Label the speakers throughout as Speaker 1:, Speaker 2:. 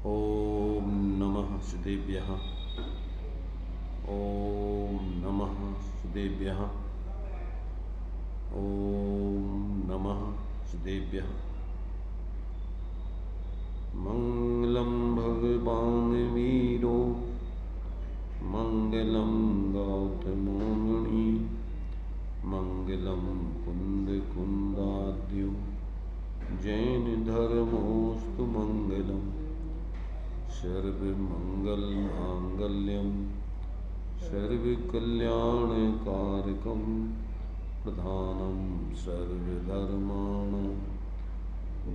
Speaker 1: ओम नमः सुदेभ्यः। ओम नमः सुदेभ्यः। ओम नमः सुदेभ्यः। मंगलम भगवान वीरो मंगलम गौतमोमुनि मंगलम कुंद कुंदाद्यो जैन धर्मोस्तु मंगलम सर्वमंगल मांगल्यम सर्वकल्याणकारकं प्रधानं सर्वधर्माणां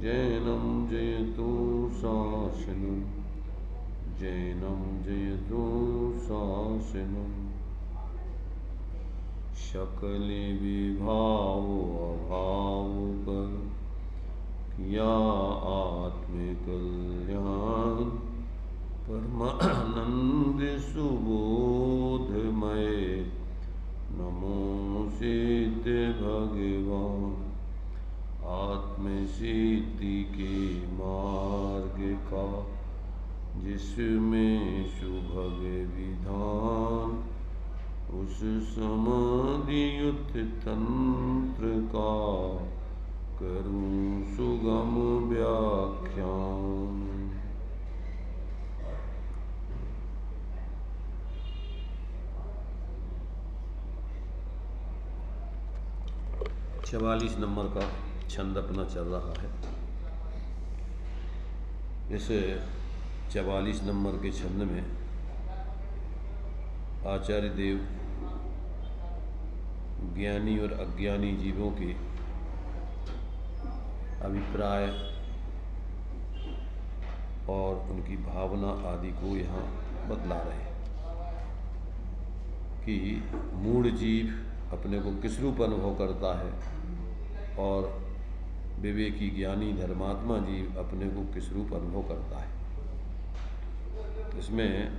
Speaker 1: जैनं जयतु शासनं जैनं जयतु शासनं सकले विभाव अभाव कर किया आत्मकल्याण परमानंद सुबोधमय नमो सिद्ध भगवान आत्मसिद्धि के मार्ग का जिसमें सुभग विधान उस समाधि युक्त तंत्र का करूं सुगम व्याख्यान। 44 नंबर का छंद अपना चल रहा है। इस 44 नंबर के छंद में आचार्य देव ज्ञानी और अज्ञानी जीवों के अभिप्राय और उनकी भावना आदि को यहाँ बतला रहे हैं कि मूढ़ जीव अपने को किस रूप अनुभव करता है और विवेकी ज्ञानी धर्मात्मा जीव अपने को किस रूप अनुभव करता है। इसमें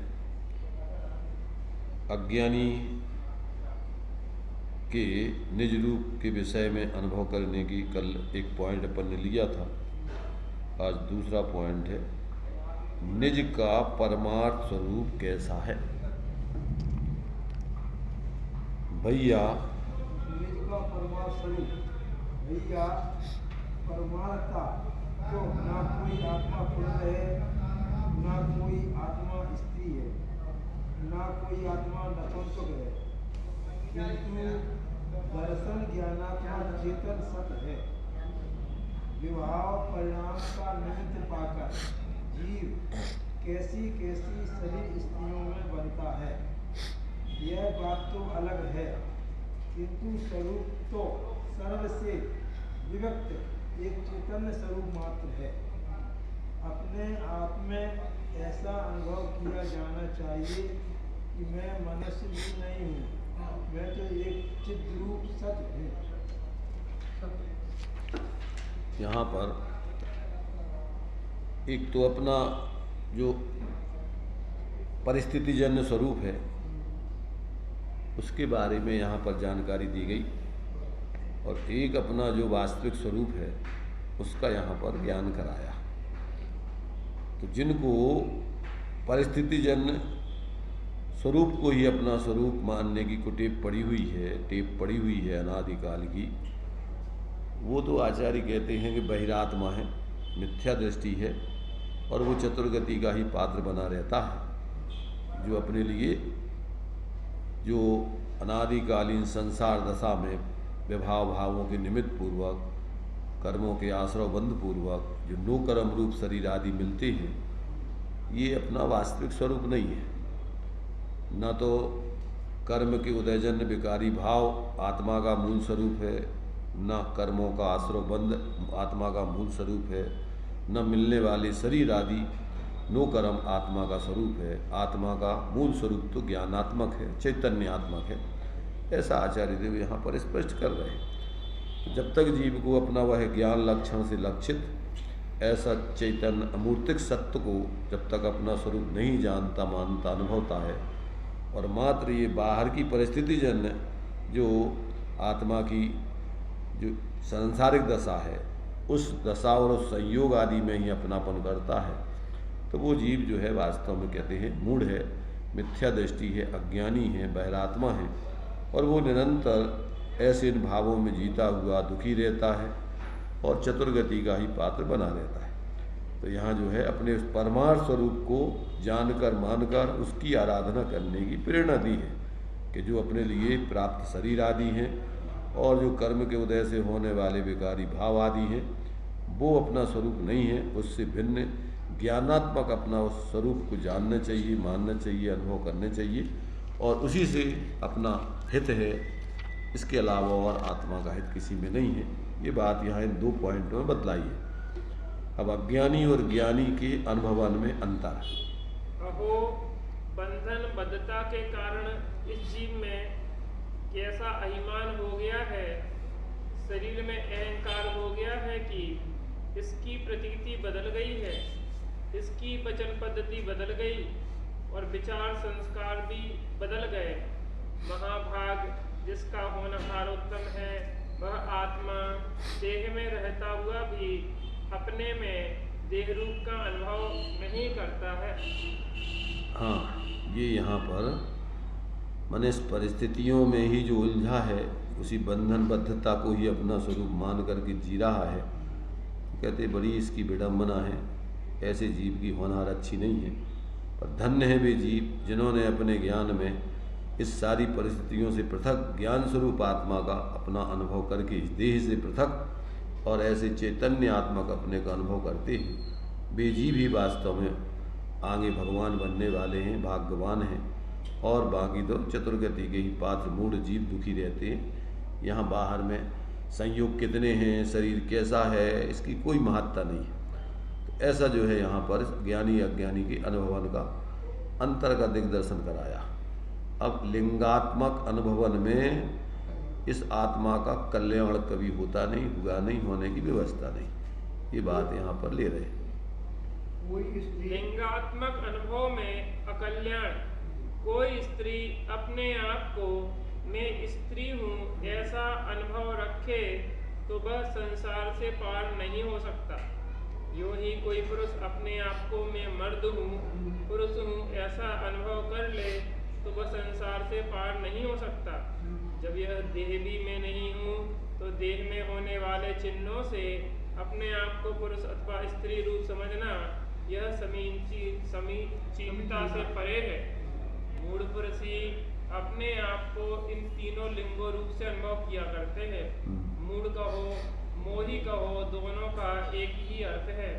Speaker 1: अज्ञानी के निज रूप के विषय में अनुभव करने की कल एक पॉइंट अपन ने लिया था। आज दूसरा पॉइंट है निज का परमार्थ स्वरूप कैसा है। भैया
Speaker 2: निज का परमार्थ स्वरूप भैया परमार्था तो ना कोई आत्मा पुरुष है ना कोई आत्मा स्त्री है ना कोई आत्मा नपुंसक है, किंतु दर्शन ज्ञानात्मक चेतन सत्य है। विवाह परिणाम का निमित्त पाकर जीव कैसी कैसी शरीर स्त्रियों में बनता है यह बात तो अलग है, किंतु स्वरूप तो सर्व से विभक्त एक चैतन्य स्वरूप मात्र है। अपने आप में ऐसा अनुभव किया जाना चाहिए कि मैं मनुष्य भी नहीं हूँ, मैं तो एक चिद्रूप सत्य हूँ।
Speaker 1: यहाँ पर एक तो अपना जो परिस्थितिजन्य स्वरूप है उसके बारे में यहाँ पर जानकारी दी गई और एक अपना जो वास्तविक स्वरूप है उसका यहाँ पर ज्ञान कराया। तो जिनको परिस्थितिजन्य स्वरूप को ही अपना स्वरूप मानने की टेप पड़ी हुई है अनादिकाल की, वो तो आचार्य कहते हैं कि बहिरात्मा है, मिथ्या दृष्टि है और वो चतुर्गति का ही पात्र बना रहता है, जो अपने लिए जो अनादिकालीन संसार दशा में विभाव भावों के निमित्त पूर्वक कर्मों के आश्रव बंध पूर्वक जो नो कर्म रूप शरीर आदि मिलते हैं, ये अपना वास्तविक स्वरूप नहीं है। न तो कर्म के उदयजन्य विकारी भाव आत्मा का मूल स्वरूप है, न कर्मों का आश्रव बंध आत्मा का मूल स्वरूप है, न मिलने वाले शरीर आदि नो कर्म आत्मा का स्वरूप है। आत्मा का मूल स्वरूप तो ज्ञानात्मक है, चैतन्यात्मक है, ऐसा आचार्य देव यहाँ पर स्पष्ट कर रहे हैं। जब तक जीव को अपना वह ज्ञान लक्षण से लक्षित ऐसा चैतन्य अमूर्तिक सत्य को जब तक अपना स्वरूप नहीं जानता, मानता, अनुभवता है और मात्र ये बाहर की परिस्थिति जन्य जो आत्मा की जो सांसारिक दशा है उस दशा और उस संयोग आदि में ही अपनापन करता है, तो वो जीव जो है वास्तव में कहते हैं मूढ़ है, मिथ्या दृष्टि है, अज्ञानी है, बहिरात्मा है, और वो निरंतर ऐसे इन भावों में जीता हुआ दुखी रहता है और चतुर्गति का ही पात्र बना रहता है। तो यहाँ जो है अपने उस परमार्थ स्वरूप को जानकर मानकर उसकी आराधना करने की प्रेरणा दी है कि जो अपने लिए प्राप्त शरीर आदि हैं और जो कर्म के उदय से होने वाले विकारी भाव आदि हैं, वो अपना स्वरूप नहीं है, उससे भिन्न ज्ञानात्मक अपना उस स्वरूप को जानना चाहिए, मानना चाहिए, अनुभव करने चाहिए, और उसी से अपना हित है। इसके अलावा और आत्मा का हित किसी में नहीं है। ये बात यहाँ इन 2 पॉइंटों में बतलाई है। अब अज्ञानी और ज्ञानी के अनुभवन में अंतर।
Speaker 3: अहो बंधन बद्धता के कारण इस जीव में कैसा अभिमान हो गया है, शरीर में अहंकार हो गया है कि इसकी प्रतीति बदल गई है, इसकी वचन पद्धति बदल गई और विचार संस्कार भी बदल गए। महाभाग जिसका होनहार उत्तम है, वह आत्मा देह में रहता हुआ भी अपने में देह रूप का अनुभव नहीं करता है।
Speaker 1: हाँ, ये यहाँ पर मन इस परिस्थितियों में ही जो उलझा है, उसी बंधनबद्धता को ही अपना स्वरूप मान करके जी रहा है। कहते बड़ी इसकी विडम्बना है, ऐसे जीव की होनहार अच्छी नहीं है। पर धन्य है वे जीव जिन्होंने अपने ज्ञान में इस सारी परिस्थितियों से पृथक ज्ञान स्वरूप आत्मा का अपना अनुभव करके इस देह से पृथक और ऐसे चैतन्य आत्मा का अपने का अनुभव करते हैं। वे जीव ही वास्तव में आगे भगवान बनने वाले हैं, भाग्यवान हैं, और बाकी तो चतुर्गति के ही पात्र मूढ़ जीव दुखी रहते हैं। यहाँ बाहर में संयोग कितने हैं, शरीर कैसा है, इसकी कोई महत्ता नहीं है। तो ऐसा जो है यहाँ पर ज्ञानी अज्ञानी के अनुभवन का अंतर का दिग्दर्शन कराया। अब लिंगात्मक अनुभवन में इस आत्मा का कल्याण कभी होता नहीं, हुआ नहीं, होने की व्यवस्था नहीं। ये बात यहाँ पर ले रहे हैं।
Speaker 3: लिंगात्मक अनुभव में अकल्याण, कोई स्त्री अपने आप को मैं स्त्री हूँ ऐसा अनुभव रखे तो वह संसार से पार नहीं हो सकता। यूँ ही कोई पुरुष अपने आप को मैं मर्द हूँ, पुरुष हूँ ऐसा अनुभव कर ले तो वह संसार से पार नहीं हो सकता। जब यह देह भी मैं नहीं हूँ तो देह में होने वाले चिन्हों से अपने आप को पुरुष अथवा स्त्री रूप समझना यह समीचीनता से परे है। मूढ़ पुरुष ही अपने आप को इन तीनों लिंगों रूप से अनुभव किया करते हैं। मूढ़ कहो मोही कहो, दोनों का एक ही अर्थ है,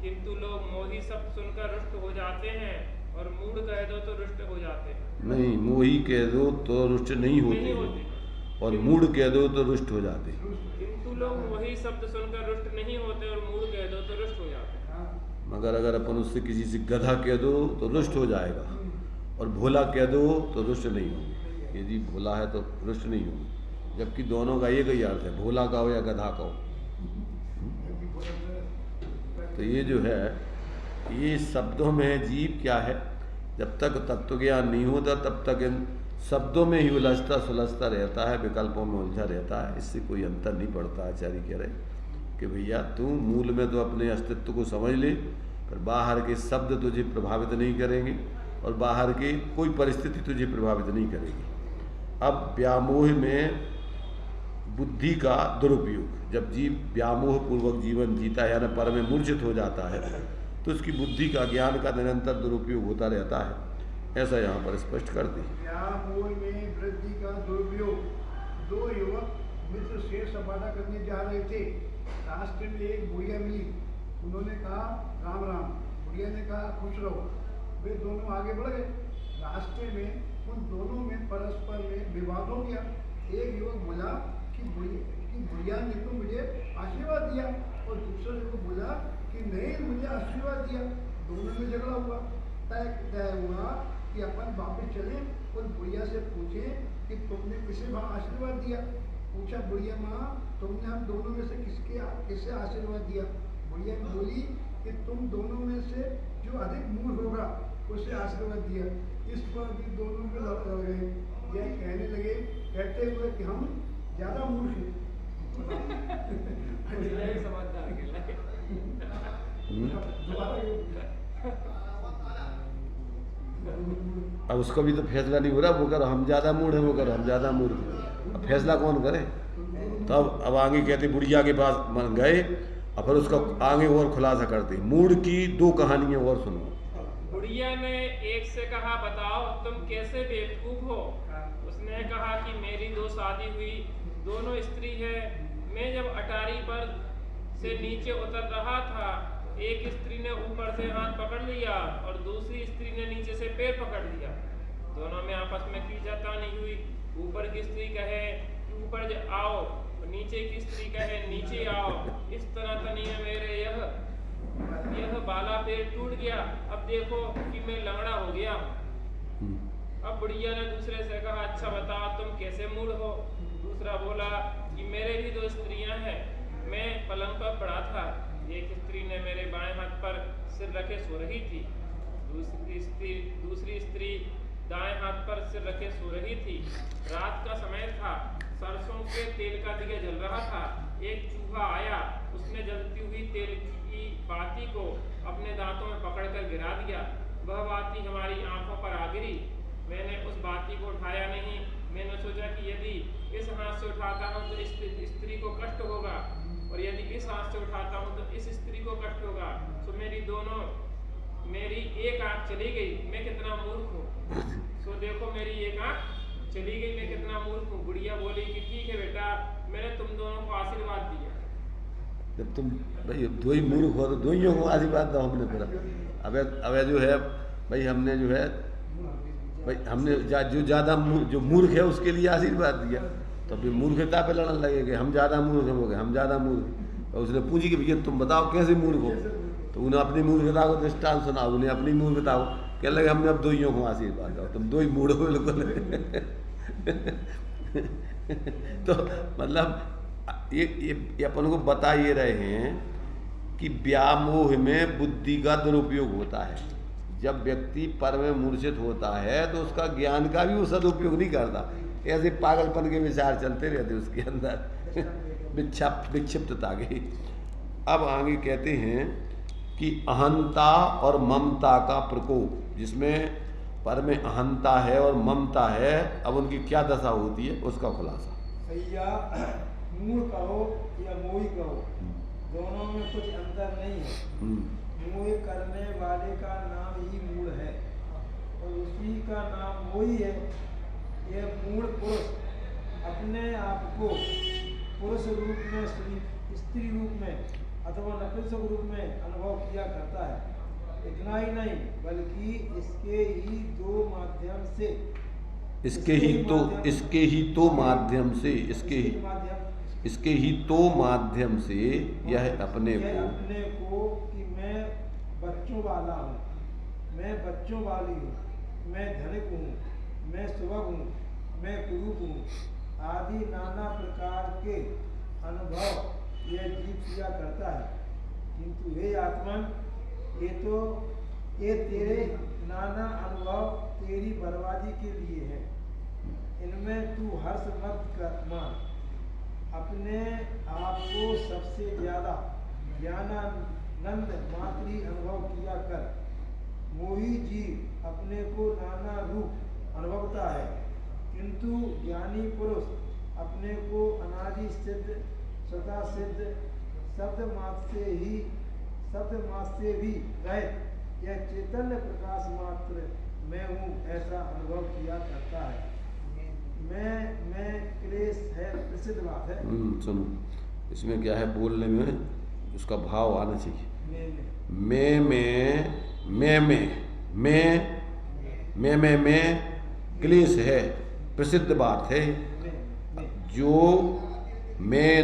Speaker 3: किंतु लोग मोही शब्द सुनकर रुष्ट हो जाते हैं और मूढ़ कह दो तो रुष्ट हो जाते हैं।
Speaker 1: नहीं, मोही कह दो तो रुष्ट नहीं होते, और मूढ़ कह दो तो रुष्ट हो जाते।
Speaker 3: किंतु लोग मोही शब्द सुनकर रुष्ट नहीं होते और मूढ़ कह दो तो रुष्ट हो जाते।
Speaker 1: मगर अगर अपन उससे किसी से गधा कह दो तो रुष्ट हो जाएगा, और भोला कह दो तो रुष्ट नहीं होगा। यदि भोला है तो रुष्ट नहीं होगा, जबकि दोनों का एक ही अर्थ है, भोला का हो या गधा का हो। तो ये जो है, ये शब्दों में जीव क्या है, जब तक तत्व ज्ञान नहीं होता तब तक इन शब्दों में ही उलझता सुलझता रहता है, विकल्पों में उलझा रहता है। इससे कोई अंतर नहीं पड़ता। आचार्य कह रहे कि भैया तू मूल में तो अपने अस्तित्व को समझ ले, पर बाहर के शब्द तुझे प्रभावित नहीं करेंगे और बाहर की कोई परिस्थिति तुझे प्रभावित नहीं करेगी। अब व्यामोह में बुद्धि का दुरुपयोग, जब जीव व्यामोह पूर्वक जीवन जीता है, यानी पर में मूर्छित हो जाता है, तो उसकी बुद्धि का ज्ञान का निरंतर दुरुपयोग होता रहता है। ऐसा यहाँ पर स्पष्ट करते हैं।
Speaker 2: व्यामोह में वृद्धि का दुरुपयोग। 2 युवक मित्र शेर सपाटा करने जा रहे थे। रास्ते में एक बुढ़िया मिली। उन्होंने कहा राम राम। बुढ़िया ने कहा खुश रहो। वे दोनों आगे बढ़ गए। रास्ते में उन दोनों में परस्पर में विवाद हो गया। एक युवक बोला कि बुढ़िया ने तो मुझे आशीर्वाद दिया, और दूसरे युवक बोला कि नहीं, मुझे आशीर्वाद दिया। दोनों में झगड़ा हुआ। तय हुआ कि अपन वापस चलें और बुढ़िया से पूछें कि तुमने किसे आशीर्वाद दिया। पूछा बुढ़िया, माँ तुमने हम दोनों में से किसे आशीर्वाद दिया। बुढ़िया बोली कि तुम दोनों में से जो अधिक मूर्ख होगा उसे आशीर्वाद दिया। इस पर भी दोनों में लड़ गए। यह कहने लगे, कहते हुए कि हम ज़्यादा मूर्ख हैं।
Speaker 3: समझदार के लगे।
Speaker 1: अब उसको भी तो फैसला नहीं हो रहा, वो करो हम ज़्यादा मूड है, वो करो हम ज़्यादा मूड है। अब फैसला कौन करे? तब अब आगे कहते बुढ़िया के पास मन गए और फिर उसका आगे और खुलासा करते। मूड की 2 कहानियाँ और सुनो।
Speaker 3: बुढ़िया ने एक से कहा, बताओ तुम कैसे बेवकूफ हो? उसने कहा कि मेरी 2 शादी हुई, दोनों स्त्री है। मैं जब अटारी पर से नीचे उतर रहा था, एक स्त्री ने ऊपर से हाथ पकड़ लिया और दूसरी स्त्री ने नीचे से पैर पकड़ लिया। दोनों में आपस में खींचातानी हुई। ऊपर की स्त्री कहे कि ऊपर आओ, और नीचे की स्त्री कहे नीचे आओ। इस तरह तनी में मेरे यह बाला पैर टूट गया। अब देखो कि मैं लंगड़ा हो गया। अब बुढ़िया ने दूसरे से कहा, अच्छा बताओ तुम कैसे मूड हो? दूसरा बोला कि मेरे भी 2 स्त्रियां हैं, मैं पलंग पर पड़ा था। एक स्त्री ने मेरे बाएं हाथ पर सिर रखे सो रही थी, दूसरी स्त्री दाएं हाथ पर सिर रखे सो रही थी। रात का समय था, सरसों के तेल का दिया जल रहा था। एक चूहा आया, उसने जलती हुई तेल की बाती को अपने दांतों में पकड़कर गिरा दिया। वह बाती हमारी आंखों पर आ गिरी। मैंने उस बाती को उठाया नहीं। मैंने सोचा कि यदि इस हाथ से उठाता हूँ तो इस स्त्री को कष्ट होगा, और यदि इस हाथ से उठाता हूँ तो इस स्त्री को कष्ट होगा। तो मेरी एक आंख चली गई, मैं कितना मूर्ख हूँ। सो देखो मेरी एक आंख चली गई, मैं कितना मूर्ख हूँ। बुढ़िया बोली कि ठीक है बेटा, मैंने तुम दोनों को आशीर्वाद दिया।
Speaker 1: जब तुम भाई 2 ही मूर्ख हो तो 2 को आशीर्वाद दो हमने पूरा। अब जो है भाई हमने जो है भाई हमने जो ज़्यादा जो मूर्ख है उसके लिए आशीर्वाद दिया, तो फिर मूर्खता पे लड़ने लगे कि हम ज़्यादा मूर्ख हो गए, हम ज़्यादा मूर्ख। और उसने पूछी कि भैया तुम बताओ कैसे मूर्ख हो? तो उन्हें अपनी मूर्खता को दृष्टांत सुना, उन्हें अपनी मूर्खता को कहने लगे हमने अब 2 को आशीर्वाद दो, तुम 2 मूर्ख हो बिल्कुल। तो मतलब ये अपन को बता ये रहे हैं कि व्यामोह में बुद्धि का दुरुपयोग होता है। जब व्यक्ति पर में मूर्छित होता है तो उसका ज्ञान का भी वो सदुपयोग नहीं करता, ऐसे पागलपन के विचार चलते रहते उसके अंदर, विक्षिप्तता के। अब आगे कहते हैं कि अहंता और ममता का प्रकोप, जिसमें पर में अहंता है और ममता है, अब उनकी क्या दशा होती है उसका खुलासा।
Speaker 2: भैया मूल कहो या मोही कहो, दोनों में कुछ अंतर नहीं है। मोह करने वाले का नाम ही मूल है और उसी का नाम मोही है। यह मूल पुरुष अपने आप को पुरुष रूप में, स्त्री रूप में अथवा नपुंसक रूप में अनुभव किया करता है। इतना ही नहीं बल्कि इसके ही दो माध्यम से यह अपने को कि मैं बच्चों वाला हूँ, मैं बच्चों वाली हूँ, मैं धनिक हूँ, मैं सुबह हूँ, मैं कुरूप हूँ आदि नाना प्रकार के अनुभव यह जीव किया करता है। किंतु हे आत्मन, ये तेरे नाना अनुभव तेरी बर्बादी के लिए है। इनमें तू हर्ष मत कर मान, अपने आप को सबसे ज्यादा ज्ञानानंद मात्री अनुभव किया कर। मोही जीव अपने को नाना रूप अनुभवता है, किंतु ज्ञानी पुरुष अपने को अनादि सिद्ध, स्वतः सिद्ध, शब्द मात्र से भी रहित यह चैतन्य प्रकाश मात्र मैं हूँ ऐसा अनुभव किया करता है। मैं क्लेश है, प्रसिद्ध बात है।
Speaker 1: सुनो, इसमें क्या है, बोलने में उसका भाव आना चाहिए। मैं क्लेश है, प्रसिद्ध बात है। जो मैं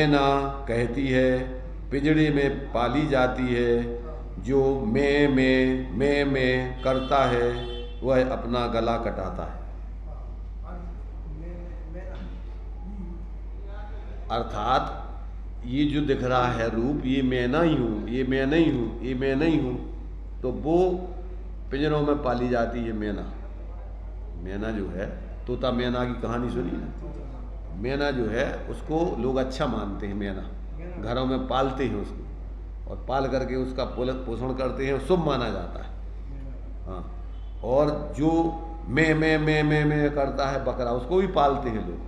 Speaker 1: ना कहती है पिंजड़े में पाली जाती है, जो मैं करता है वह अपना गला कटाता है। अर्थात ये जो दिख रहा है रूप, ये मैं नहीं हूँ, ये मैं नहीं हूँ, ये मैं नहीं हूँ, तो वो पिंजरों में पाली जाती है मैना। मैना जो है, तोता मैना की कहानी सुनी ना, मैना जो है उसको लोग अच्छा मानते हैं, मैना घरों में पालते हैं उसको, और पाल करके उसका पोषण करते हैं, शुभ माना जाता है। हाँ, और जो मैं करता है बकरा, उसको भी पालते हैं लोग,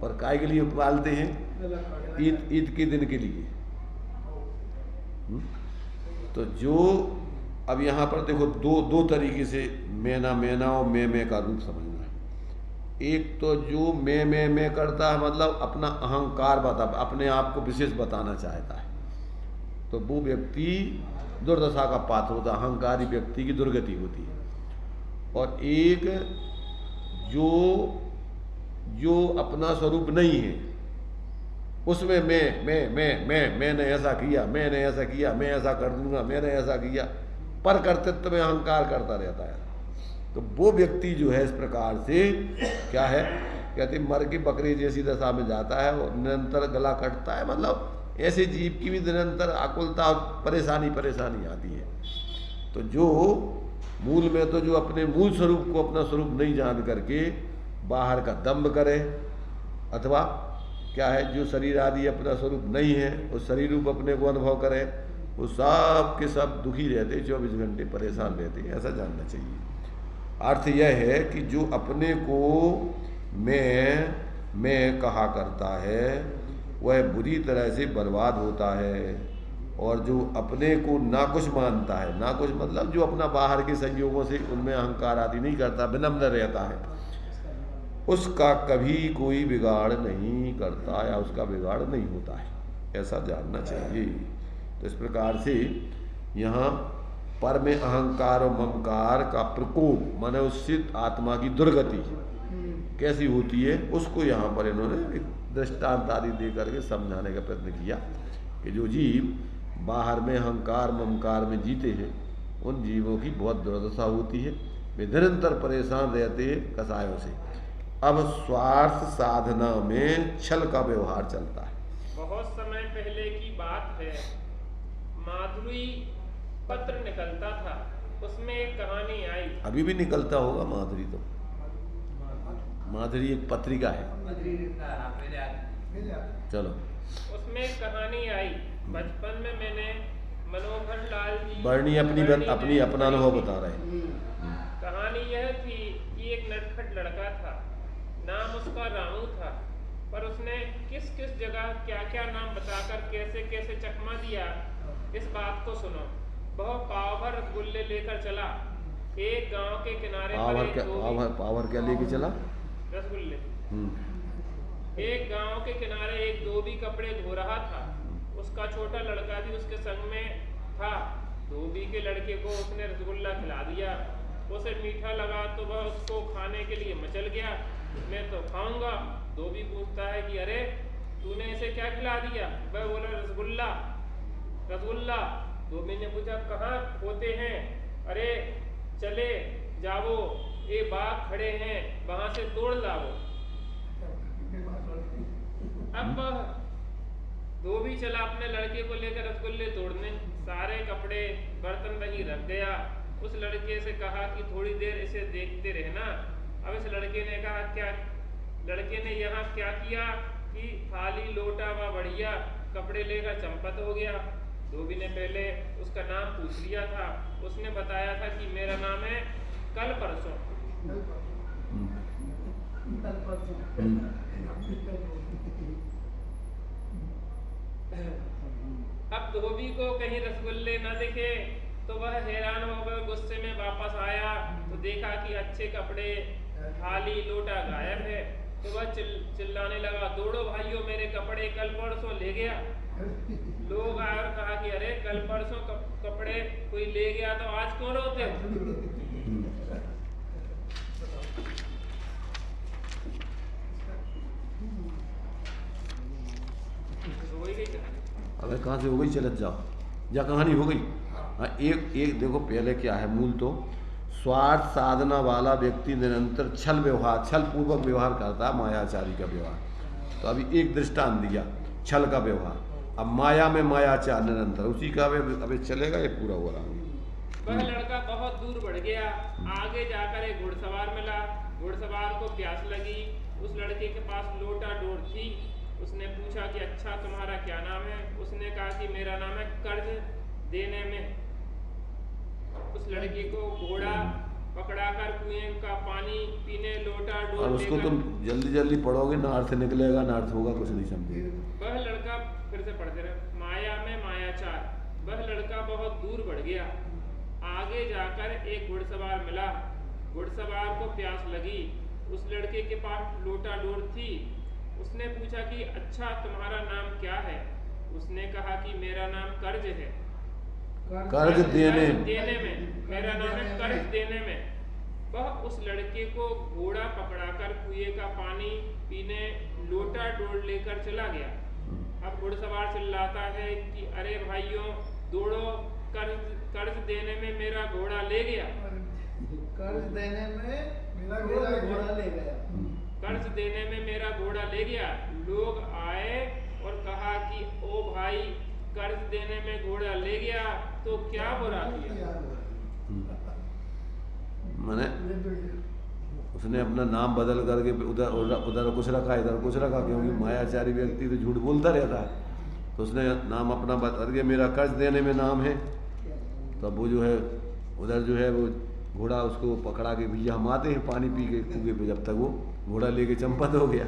Speaker 1: पर काय के लिए पालते हैं? ईद के दिन के लिए। तो जो अब यहाँ पर देखो दो तरीके से मैना और मैं का रूप समझना है। एक तो जो मैं करता है, मतलब अपना अहंकार अपने आप को विशेष बताना चाहता है, तो वो व्यक्ति दुर्दशा का पात्र होता है, अहंकारी व्यक्ति की दुर्गति होती है। और एक जो अपना स्वरूप नहीं है, उसमें मैंने ऐसा किया, मैंने ऐसा किया, मैं ऐसा कर दूंगा, मैंने ऐसा किया, पर कर्तृत्व में अहंकार करता रहता है। तो वो व्यक्ति जो है इस प्रकार से क्या है, कहते मर की बकरी जैसी दशा में जाता है, वो निरंतर गला कटता है, मतलब ऐसे जीव की भी निरंतर आकुलता और परेशानी आती है। तो जो मूल में तो जो अपने मूल स्वरूप को अपना स्वरूप नहीं जान करके बाहर का दंभ करे, अथवा क्या है जो शरीर आदि अपना स्वरूप नहीं है, उस शरीर रूप अपने को अनुभव करे, वो सब के सब दुखी रहते, 24 घंटे परेशान रहते, ऐसा जानना चाहिए। अर्थ यह है कि जो अपने को मैं कहा करता है वह बुरी तरह से बर्बाद होता है, और जो अपने को नाकुश मानता है, नाकुश मतलब जो अपना बाहर के संयोगों से उनमें अहंकार आदि नहीं करता, विनम्र रहता है, उसका कभी कोई बिगाड़ नहीं करता या उसका बिगाड़ नहीं होता है, ऐसा जानना चाहिए। तो इस प्रकार से यहाँ पर में अहंकार और ममकार का प्रकोप माने उससे आत्मा की दुर्गति कैसी होती है, उसको यहाँ पर इन्होंने एक दृष्टांत आदि दे करके समझाने का प्रयत्न किया कि जो जीव बाहर में अहंकार ममकार में जीते हैं, उन जीवों की बहुत दुर्दशा होती है, वे निरंतर परेशान रहते हैं कसायों से। अब स्वार्थ साधना में छल का व्यवहार चलता है।
Speaker 3: बहुत समय पहले की बात है, माधुरी पत्र निकलता था, उसमें एक कहानी आई।
Speaker 1: अभी भी निकलता होगा माधुरी, तो माधुरी एक पत्रिका है। चलो,
Speaker 3: उसमें एक कहानी आई। बचपन में मैंने मनोहर लाल जी
Speaker 1: बर्णी अपनी अपना अनुभव बता रहे हैं।
Speaker 3: कहानी यह थी कि एक नटखट लड़का था, नाम उसका रामू था, पर उसने किस किस जगह क्या क्या नाम बताकर कैसे कैसे चकमा दिया, इस बात को सुनो। वह पाव भर रसगुल्ले लेकर चला। एक गांव के किनारे
Speaker 1: पावर क्या लेके चला?
Speaker 3: रसगुल्ले। एक गांव के किनारे एक धोबी कपड़े धो रहा था। उसका छोटा लड़का भी उसके संग में था। धोबी के लड़के को उसने रसगुल्ला खिला दिया। उसे मीठा लगा तो वह उसको खाने के लिए मचल गया। मैं तो खाऊंगा। धोबी पूछता है कि अरे तूने इसे क्या खिला दिया? वह बोला रसगुल्ला। रसगुल्ला। धोबी ने पूछा कहाँ होते हैं? अरे चले जाओ, ये बाग खड़े हैं, वहां से तोड़ लाओ। अब धोबी चला अपने लड़के को लेकर रसगुल्ले तोड़ने। सारे कपड़े बर्तन वहीं रख गया। उस लड़के से कहा कि थोड़ी देर इसे देखते रहना। अब इस लड़के ने कहा क्या? लड़के ने यहाँ क्या किया कि थाली लोटा व बढ़िया कपड़े लेकर चंपत हो गया। धोबी ने पहले उसका नाम पूछ लिया था। उसने बताया था कि मेरा नाम है कल परसों। अब धोबी को कहीं रसगुल्ले न दिखे तो वह हैरान होकर गुस्से में वापस आया तो देखा कि अच्छे कपड़े थाली लोटा गायब है। तो वह चिल्लाने लगा, दौड़ो भाइयों, मेरे कपड़े कल परसों ले गया। लोग आए और कहा कि अरे कल परसों कपड़े कोई ले गया तो आज क्यों रोते हो?
Speaker 1: अगर कहाँ से हो गई चलत जाओ, या कहानी हो गई। हाँ, एक देखो पहले क्या है मूल, तो स्वार्थ साधना वाला व्यक्ति निरंतर छल पूर्वक व्यवहार करता है, मायाचारी का व्यवहार। तो अभी एक दृष्टांत दिया छल का व्यवहार। अब माया में मायाचार निरंतर, उसी का अभी चलेगा, ये पूरा हो रहा है।
Speaker 3: वह लड़का बहुत दूर बढ़ गया। आगे जाकर एक घुड़सवार मिला। घुड़सवार को प्यास लगी उस लड़के के पास लोटा डोर थी। उसने पूछा कि अच्छा तुम्हारा क्या नाम है? उसने कहा कि मेरा नाम है कर्ज देने में। उस लड़के को घोड़ा पकड़ाकर कुएं का पानी पीने लोटा
Speaker 1: और
Speaker 3: डोर
Speaker 1: उसको
Speaker 3: लेकर,
Speaker 1: तुम जल्दी जल्दी पढ़ोगे ना, अर्थ निकलेगा ना अर्थ होगा, कुछ नहीं समझेगा।
Speaker 3: वह लड़का, फिर से पढ़ते रहे, माया में मायाचार, वह लड़का बहुत दूर बढ़ गया। आगे जाकर एक घुड़सवार मिला। घुड़सवार को प्यास लगी। उस लड़के के पास लोटा डोर थी। उसने पूछा कि अच्छा तुम्हारा नाम क्या है? उसने कहा कि मेरा नाम कर्ज है।
Speaker 1: कर्ज देने
Speaker 3: में, मेरा नाम है कर्ज देने में। वह उस लड़के को घोड़ा पकड़ाकर कुएं का पानी पीने लोटा डोर लेकर चला गया। अब घुड़सवार चिल्लाता है कि अरे भाइयों दौड़ो, कर्ज देने में मेरा घोड़ा ले गया।
Speaker 2: कर्ज देने में मेरा घोड़ा ले गया।
Speaker 3: कर्ज देने में मेरा घोड़ा ले गया। लोग आए और कहा कि ओ भाई, कर्ज देने में घोड़ा ले गया तो क्या बुरा किया?
Speaker 1: मैंने उसने अपना नाम बदल करके उधर उधर कुछ रखा, इधर कुछ रखा, क्योंकि मायाचारी व्यक्ति तो झूठ बोलता रहता है। तो उसने नाम अपना बदल के मेरा कर्ज देने में नाम है। तब वो जो है उधर जो है वो घोड़ा उसको पकड़ा के, भैया हम आते हैं पानी पी के कुएं पे, जब तक वो घोड़ा लेके चंपत हो गया।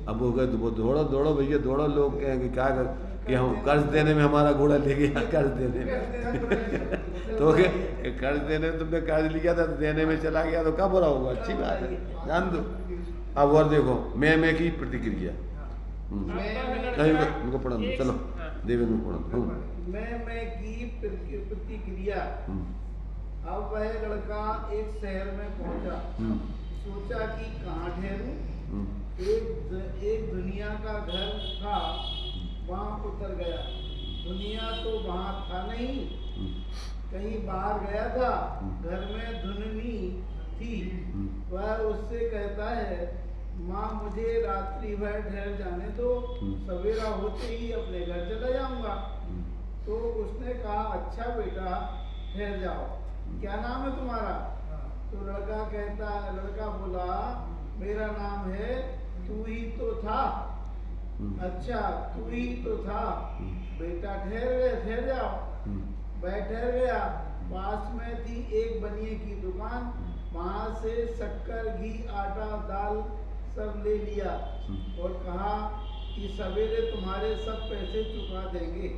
Speaker 1: अब वो गए वो दौड़ो दौड़ो भैया दौड़ो, लोग कहेंगे क्या कि हम कर्ज देने में हमारा घोड़ा ले गया, कर्ज देने में तो कर्ज देने में तुमने कर्ज लिया था, देने में चला गया तो क्या बुरा होगा? अच्छी बात है, जान दो। अब और देखो मैं की प्रतिक्रिया, उनको पढ़ा दो, चलो देवेंद्र पढ़ा दो।
Speaker 2: मैं की प्रतिक्रिया। अब वह लड़का एक शहर में पहुंचा। सोचा कि कहाँ ठहरूं। एक दुनिया का घर था, वहाँ उतर गया। दुनिया तो वहाँ था नहीं, कहीं बाहर गया था। घर में धुननी थी। वह उससे कहता है, माँ मुझे रात्रि भर ठहर जाने दो, सवेरा होते ही अपने घर चला जाऊंगा। तो उसने कहा अच्छा बेटा ठहर जाओ, क्या नाम है तुम्हारा? तो लड़का बोला मेरा नाम है तू ही तो था। अच्छा तू ही तो था बेटा, ठहर जाओ। वह ठहर गया। पास में थी एक बनिए की दुकान, वहां से शक्कर घी आटा दाल सब ले लिया और कहा कि सवेरे तुम्हारे सब पैसे चुका देंगे।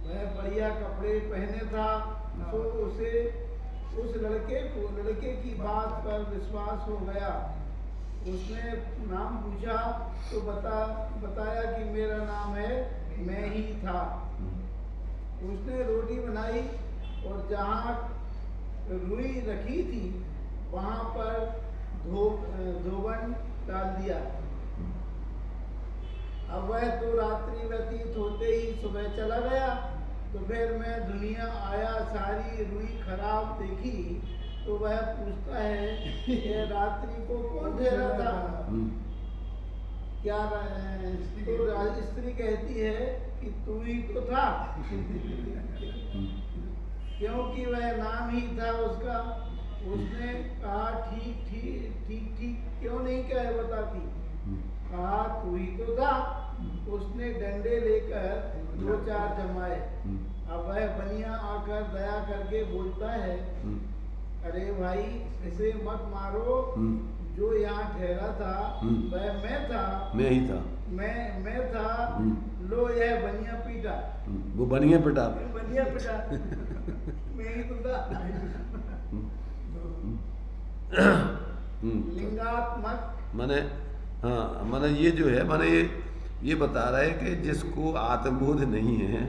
Speaker 2: वह बढ़िया कपड़े पहने था, तो उसे उस लड़के की बात पर विश्वास हो गया। उसने नाम पूछा तो बताया कि मेरा नाम है मैं ही था। उसने रोटी बनाई और जहाँ रुई रखी थी वहाँ पर धोबन डाल दिया। अब वह तो रात्रि व्यतीत होते ही सुबह चला गया। दोपहर में दुनिया आया, सारी रुई खराब देखी तो वह पूछता है ये रात्रि को कौन ठहरा था? क्या तो स्त्री कहती है कि तू ही तो था, क्योंकि वह नाम ही था उसका। उसने कहा ठीक क्यों नहीं कहे बताती? कहा तू ही तो था। उसने डंडे लेकर 2-4 जमाए। अब वह बनिया आकर दया करके बोलता है, अरे भाई इसे मत मारो, जो यहाँ ठहरा था वह मैं था।
Speaker 1: मैं ही था।
Speaker 2: मैं था। लो यह बनिया पीटा।
Speaker 1: वो बनिया पिटा
Speaker 2: मैं ही तो था। लिंगात्मक
Speaker 1: माने ये जो है, माने ये बता रहा है कि जिसको आत्मबोध नहीं है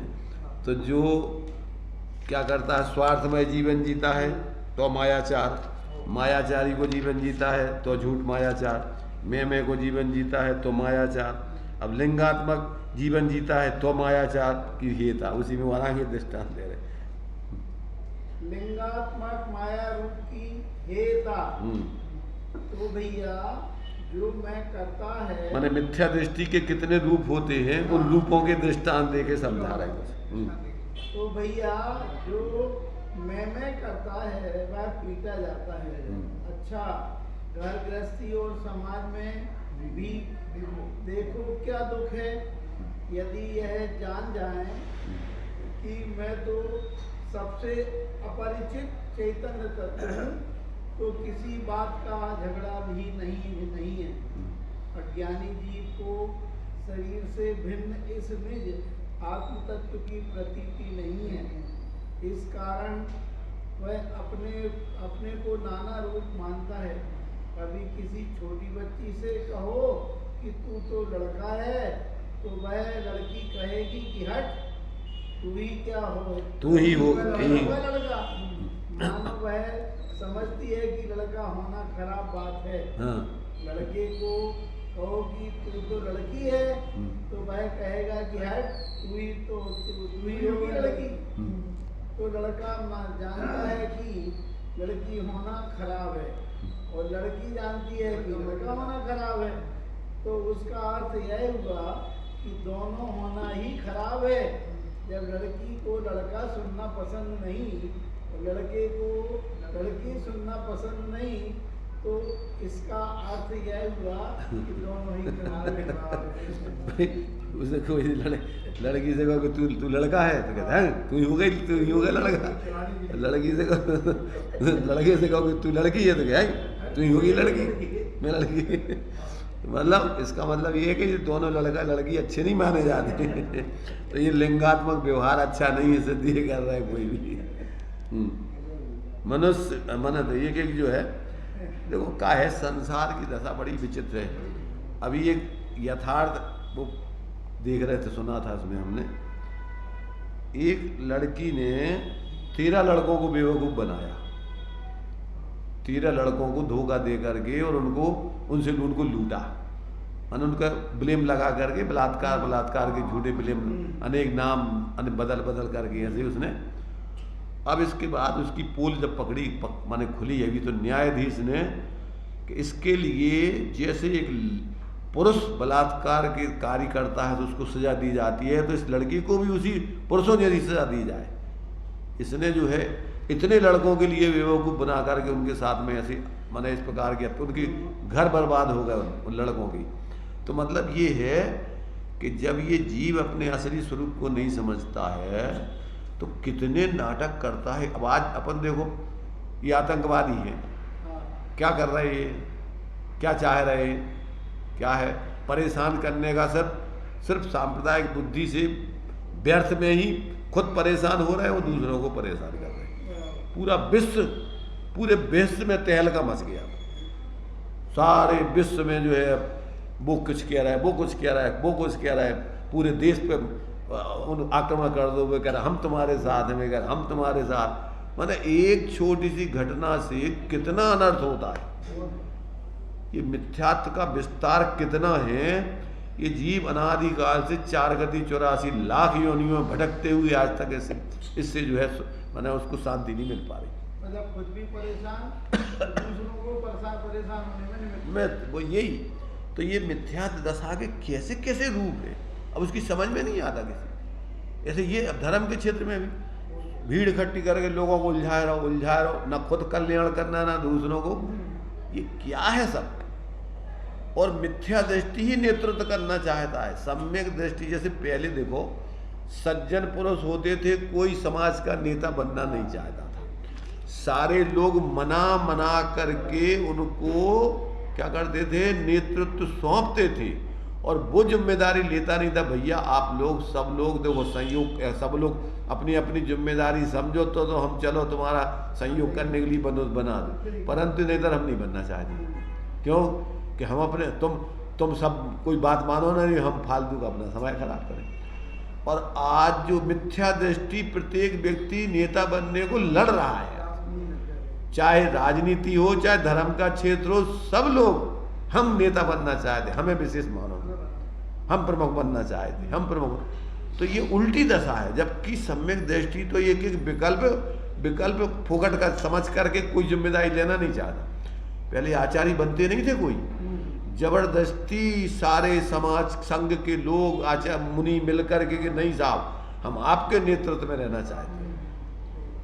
Speaker 1: तो जो क्या करता है, स्वार्थमय जीवन जीता है तो मायाचारी को जीवन जीता है तो झूठ मायाचार, मैं को जीवन जीता है तो मायाचार। अब लिंगात्मक जीवन जीता है तो मायाचार की हेता, उसी में वहाँ के दृष्टांत दे रहे।
Speaker 2: लिंगात्मक माया रूप की हेता। तो भैया जो मैं करता है,
Speaker 1: माने मिथ्या दृष्टि के कितने रूप होते हैं, उन रूपों के दृष्टांत दे के समझा रहे हैं।
Speaker 2: तो भैया जो मैं करता है वह पीटा जाता है। अच्छा घर गृहस्थी और समाज में
Speaker 4: भी देखो क्या दुख है यदि यह जान जाए कि मैं तो सबसे अपरिचित चैतन्य तत्व हूँ, तो किसी बात का झगड़ा भी नहीं है। अज्ञानी जीव को शरीर से भिन्न इस निज आत्म तत्व की प्रतीति नहीं है। इस कारण वह अपने को नाना रूप मानता है। कभी किसी छोटी बच्ची से कहो कि तू तो लड़का है, तो वह लड़की कहेगी कि हट, तू ही क्या हो,
Speaker 1: तू ही हो,
Speaker 4: वह लड़का। मानो वह समझती है कि लड़का होना खराब बात है।
Speaker 1: हाँ।
Speaker 4: लड़के को कहो कि तू तो लड़की है, तो वह कहेगा कि हट, तू ही होगी लड़की। तो लड़का जानता है कि लड़की होना खराब है, और लड़की जानती है कि लड़का होना खराब है। तो उसका अर्थ यह हुआ कि दोनों होना ही खराब है। जब लड़की को लड़का सुनना पसंद नहीं, लड़के को लड़की सुनना पसंद नहीं, तो इसका अर्थ यह हुआ कि दोनों ही खराब है।
Speaker 1: उसे कोई लड़की से कहो कि तू लड़का है, तो कहता है तू ही होगा लड़का। लड़की से कहो, लड़के से कहो कि तू लड़की है, तो क्या है तू ही होगी लड़की, मैं लड़की। मतलब इसका मतलब ये है कि दोनों लड़का लड़की अच्छे नहीं माने जाते। तो ये लिंगात्मक व्यवहार अच्छा नहीं है, सिद्ध ये कर रहा है कोई भी। मनुष्य मन तो ये कि जो है देखो क्या है, संसार की दशा बड़ी विचित्र है। अभी एक यथार्थ वो देख रहे थे, सुना था इसमें हमने, एक लड़की ने 13 लड़कों को बेवकूफ़ बनाया, 13 लड़कों को धोखा दे करके और उनको लूटा, उनका ब्लेम लगा करके बलात्कार के झूठे ब्लेम, अनेक नाम बदल करके ऐसे उसने। अब इसके बाद उसकी पोल जब माने खुली अभी, तो न्यायाधीश ने कि इसके लिए जैसे एक पुरुष बलात्कार के कार्य करता है तो उसको सजा दी जाती है, तो इस लड़की को भी उसी पुरुषों जैसी सजा दी जाए। इसने जो है इतने लड़कों के लिए बेवकूफ़ बना करके उनके साथ में ऐसी माने इस प्रकार की उनकी घर बर्बाद हो गए उन लड़कों की। तो मतलब ये है कि जब ये जीव अपने असली स्वरूप को नहीं समझता है तो कितने नाटक करता है। अब आज अपन देखो, ये आतंकवादी है, क्या कर रहे हैं, क्या चाह रहे हैं, क्या है, परेशान करने का सिर्फ सांप्रदायिक बुद्धि से व्यर्थ में ही खुद परेशान हो रहे हैं, वो दूसरों को परेशान कर रहे हैं। पूरे विश्व में तहलका मच गया, सारे विश्व में जो है वो कुछ कह रहा है, वो कुछ कह रहा है, वो कुछ कह रहा है, पूरे देश पे उन आक्रमण कर दो, वो कह रहा हम तुम्हारे साथ हैं, मैं हम तुम्हारे साथ। मतलब एक छोटी सी घटना से कितना अनर्थ होता है। ये मिथ्यात्व का विस्तार कितना है। ये जीव अनादिकाल से 4 गति 84 लाख योनियों में भटकते हुए आज तक इससे जो है मैंने उसको शांति नहीं मिल पा रही।
Speaker 4: मतलब खुद भी परेशान, दूसरों को परेशान होने में
Speaker 1: वो यही तो ये मिथ्यात्व दशा के कैसे कैसे रूप है, अब उसकी समझ में नहीं आता किसी। ऐसे ये अब धर्म के क्षेत्र में भी भीड़ इकट्ठी करके लोगों को उलझाए रहो, ना खुद कल्याण करना ना दूसरों को, ये क्या है सब। और मिथ्या दृष्टि ही नेतृत्व करना चाहता है। सम्यक दृष्टि जैसे पहले देखो सज्जन पुरुष होते थे, कोई समाज का नेता बनना नहीं चाहता था, सारे लोग मना करके उनको क्या करते थे, नेतृत्व सौंपते थे, और वो जिम्मेदारी लेता नहीं था, भैया आप लोग सब लोग देखो संयोग, सब लोग अपनी अपनी जिम्मेदारी समझो तो हम चलो तुम्हारा संयोग करने के लिए बंदोबस्त बना दो। परंतु नेता हम नहीं बनना चाहते, क्यों कि हम अपने तुम सब कोई बात मानो ना, नहीं हम फालतू का अपना समय खराब करें। और आज जो मिथ्या दृष्टि प्रत्येक व्यक्ति नेता बनने को लड़ रहा है, चाहे राजनीति हो चाहे धर्म का क्षेत्र हो, सब लोग हम नेता बनना चाहते, हमें विशेष मानो, हम प्रमुख बनना चाहते, हम प्रमुख। तो ये उल्टी दशा है। जबकि सम्यक दृष्टि तो एक विकल्प फोकट का समझ करके कोई जिम्मेदारी लेना नहीं चाहता। पहले आचार्य बनते नहीं थे कोई, जबरदस्ती सारे समाज संघ के लोग आचार्य मुनि मिलकर के नहीं साहब हम आपके नेतृत्व में रहना चाहते हैं।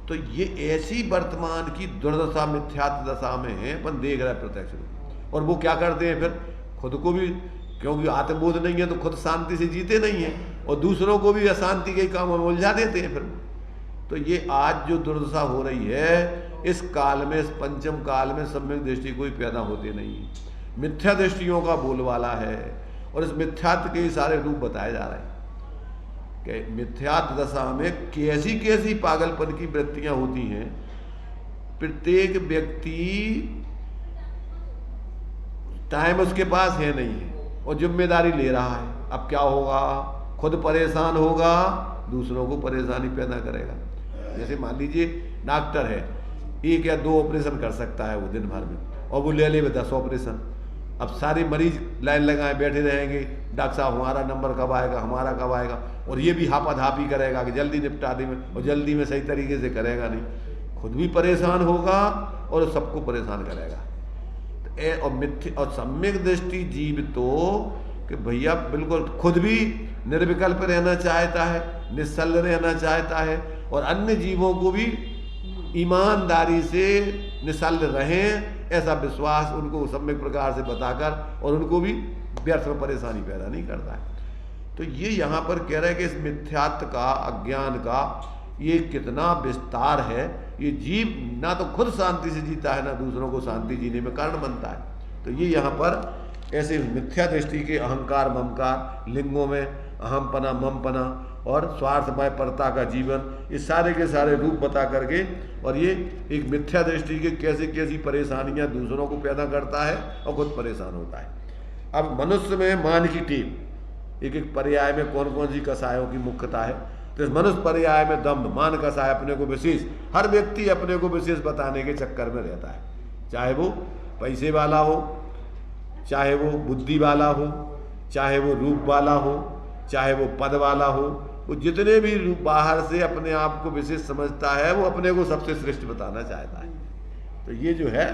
Speaker 1: तो ये ऐसी वर्तमान की दुर्दशा मिथ्यात्व दशा में है, अपन देख रहे हैं प्रत्यक्ष रूप। और वो क्या करते हैं फिर खुद को भी, क्योंकि आत्मबोध नहीं है तो खुद शांति से जीते नहीं हैं और दूसरों को भी अशांति के कामों में उलझा देते हैं फिर। तो ये आज जो दुर्दशा हो रही है, इस काल में, इस पंचम काल में सम्यक दृष्टि कोई पैदा होते नहीं, मिथ्या दृष्टियों का बोलबाला है। और इस मिथ्यात्व के सारे रूप बताए जा रहे हैं कि मिथ्यात्व दशा में कैसी कैसी पागलपन की वृत्तियां होती हैं। प्रत्येक व्यक्ति, टाइम उसके पास है नहीं है और जिम्मेदारी ले रहा है। अब क्या होगा, खुद परेशान होगा, दूसरों को परेशानी पैदा करेगा। जैसे मान लीजिए डॉक्टर है, 1 या 2 ऑपरेशन कर सकता है वो दिन भर में, और वो ले 10 ऑपरेशन। अब सारे मरीज लाइन लगाए बैठे रहेंगे, डॉक्टर साहब हमारा नंबर कब आएगा, हमारा कब आएगा, और ये भी हापाधापी करेगा कि जल्दी निपटा दें, और जल्दी में सही तरीके से करेगा नहीं, खुद भी परेशान होगा और सबको परेशान करेगा। और मिथ्या और सम्यक दृष्टि जीव तो कि भैया बिल्कुल खुद भी निर्विकल्प रहना चाहता है, निश्चल रहना चाहता है, और अन्य जीवों को भी ईमानदारी से निश्चल रहें ऐसा विश्वास उनको सम्यक प्रकार से बताकर, और उनको भी व्यर्थ में परेशानी पैदा नहीं करता है। तो ये यहाँ पर कह रहे हैं कि इस मिथ्यात्व का, अज्ञान का ये कितना विस्तार है। ये जीव ना तो खुद शांति से जीता है, ना दूसरों को शांति जीने में कारण बनता है। तो ये यहाँ पर ऐसे मिथ्या दृष्टि के अहंकार ममकार, लिंगों में अहमपना ममपना और स्वार्थमय परता का जीवन, ये सारे के सारे रूप बता करके, और ये एक मिथ्या दृष्टि के कैसे कैसी परेशानियां दूसरों को पैदा करता है और खुद परेशान होता है। अब मनुष्य में मान की टीम, एक एक पर्याय में कौन कौन सी कसायों की मुख्यता है। तो इस मनुष्य पर्याय में दम्भ, मान कसाय, अपने को विशेष, हर व्यक्ति अपने को विशेष बताने के चक्कर में रहता है, चाहे वो पैसे वाला हो, चाहे वो बुद्धि वाला हो, चाहे वो रूप वाला हो, चाहे वो पद वाला हो, वो जितने भी रूप बाहर से अपने आप को विशेष समझता है, वो अपने को सबसे श्रेष्ठ बताना चाहता है। तो ये जो है,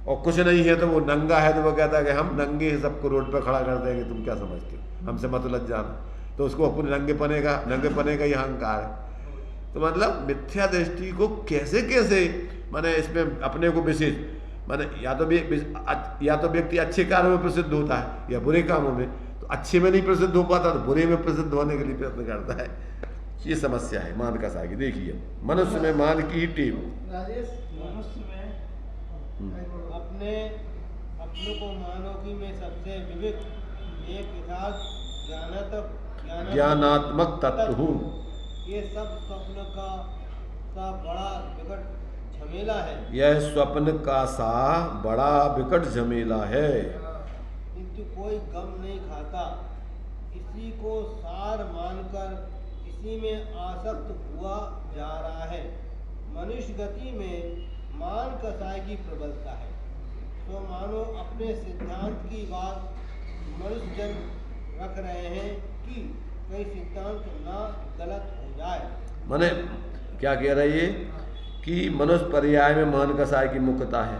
Speaker 1: और कुछ नहीं है तो वो नंगा है तो वो कहता है कि हम नंगे हैं, सबको रोड पर खड़ा कर देंगे, तुम क्या समझते हो, हमसे मत लज जाना। तो उसको अपने नंगेपने का ही अहंकार है। तो मतलब मिथ्या दृष्टि को कैसे कैसे, माने इसमें अपने को विशेष, माने या तो व्यक्ति अच्छे कार्यों में प्रसिद्ध होता है या बुरे कामों में, तो अच्छे में नहीं प्रसिद्ध हो पाता तो बुरे में प्रसिद्ध होने के लिए प्रयत्न करता है। ये समस्या है मान का सागी। देखिए मनुष्य में मान की ही टीम,
Speaker 2: मनुष्य में
Speaker 5: अपने को मानो कि मैं सबसे विवेक, एक यथार्थ
Speaker 1: ज्ञानात्मक तत्व हूँ।
Speaker 5: ये सब स्वप्न का सा बड़ा विकट झमेला है।
Speaker 1: यह स्वप्न का सा बड़ा विकट झमेला है,
Speaker 5: किंतु कोई गम नहीं खाता। इसी को सार मानकर इसी में आसक्त हुआ जा रहा है। मनुष्य गति में मान कसाय की प्रबलता है, तो मानो अपने सिद्धांत की बात मनुष्य जन रख रहे हैं कि कई सिद्धांत ना गलत हो जाए।
Speaker 1: माने क्या कह रही है कि मनुष्य पर्याय में मान कसाय की मुख्यता है,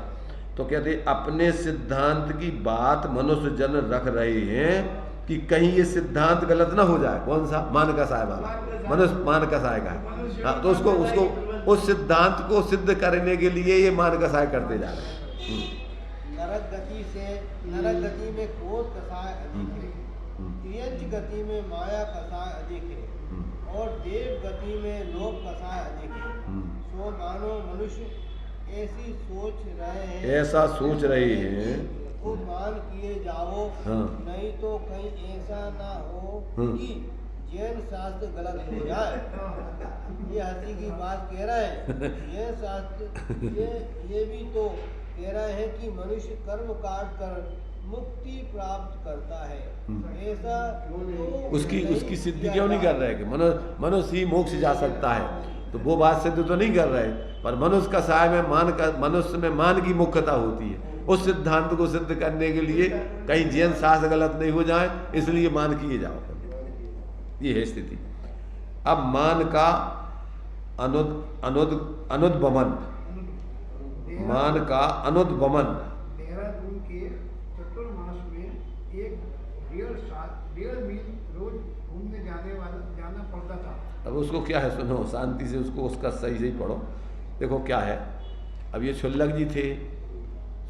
Speaker 1: तो कहते अपने सिद्धांत की बात मनुष्य जन रख रहे हैं कि कहीं ये सिद्धांत गलत ना हो जाए। कौन सा? मान कसाय वाला, मनुष्य मान कसाय का है। हाँ, तो उसको उस सिद्धांत को सिद्ध करने के लिए ये मान कसाय करते जा रहे हैं।
Speaker 5: नरक गति में क्रोध कसाय अधिक है, तिर्यंच गति में माया कसाय अधिक है, और देव गति में लोभ कसाय अधिक है। सो मानो मनुष्य
Speaker 1: ऐसा सोच रहे हैं
Speaker 5: को मान किए जाओ।
Speaker 1: हाँ।
Speaker 5: नहीं तो कहीं ऐसा ना हो कि जैन शास्त्र गलत हो जाए। ये हंसी की बात कह रहा है। जैन शास्त्र ये भी तो कह रहे हैं कि मनुष्य कर्म काट कर मुक्ति प्राप्त करता है। ऐसा तो
Speaker 1: उसकी सिद्धि क्यों नहीं कर रहे कि मनुष्य ही मोक्ष जा सकता है, तो वो बात सिद्ध तो नहीं कर रहे। पर मनुष्य का साय में मनुष्य में मान की मुख्यता होती है। उस सिद्धांत को सिद्ध करने के लिए कहीं जैन शास्त्र गलत नहीं हो जाए, इसलिए मान किए जाओ। ये है स्थिति। अब मान का अनुद्गमन, मान का अनुद्गमन।
Speaker 2: देहरादून के चतुर्मास में एक 1.5 मील रोज घूमने जाना पड़ता था।
Speaker 1: अब उसको क्या है, सुनो शांति से उसको उसका सही से ही पढ़ो। देखो क्या है, अब ये छुल्लक जी थे,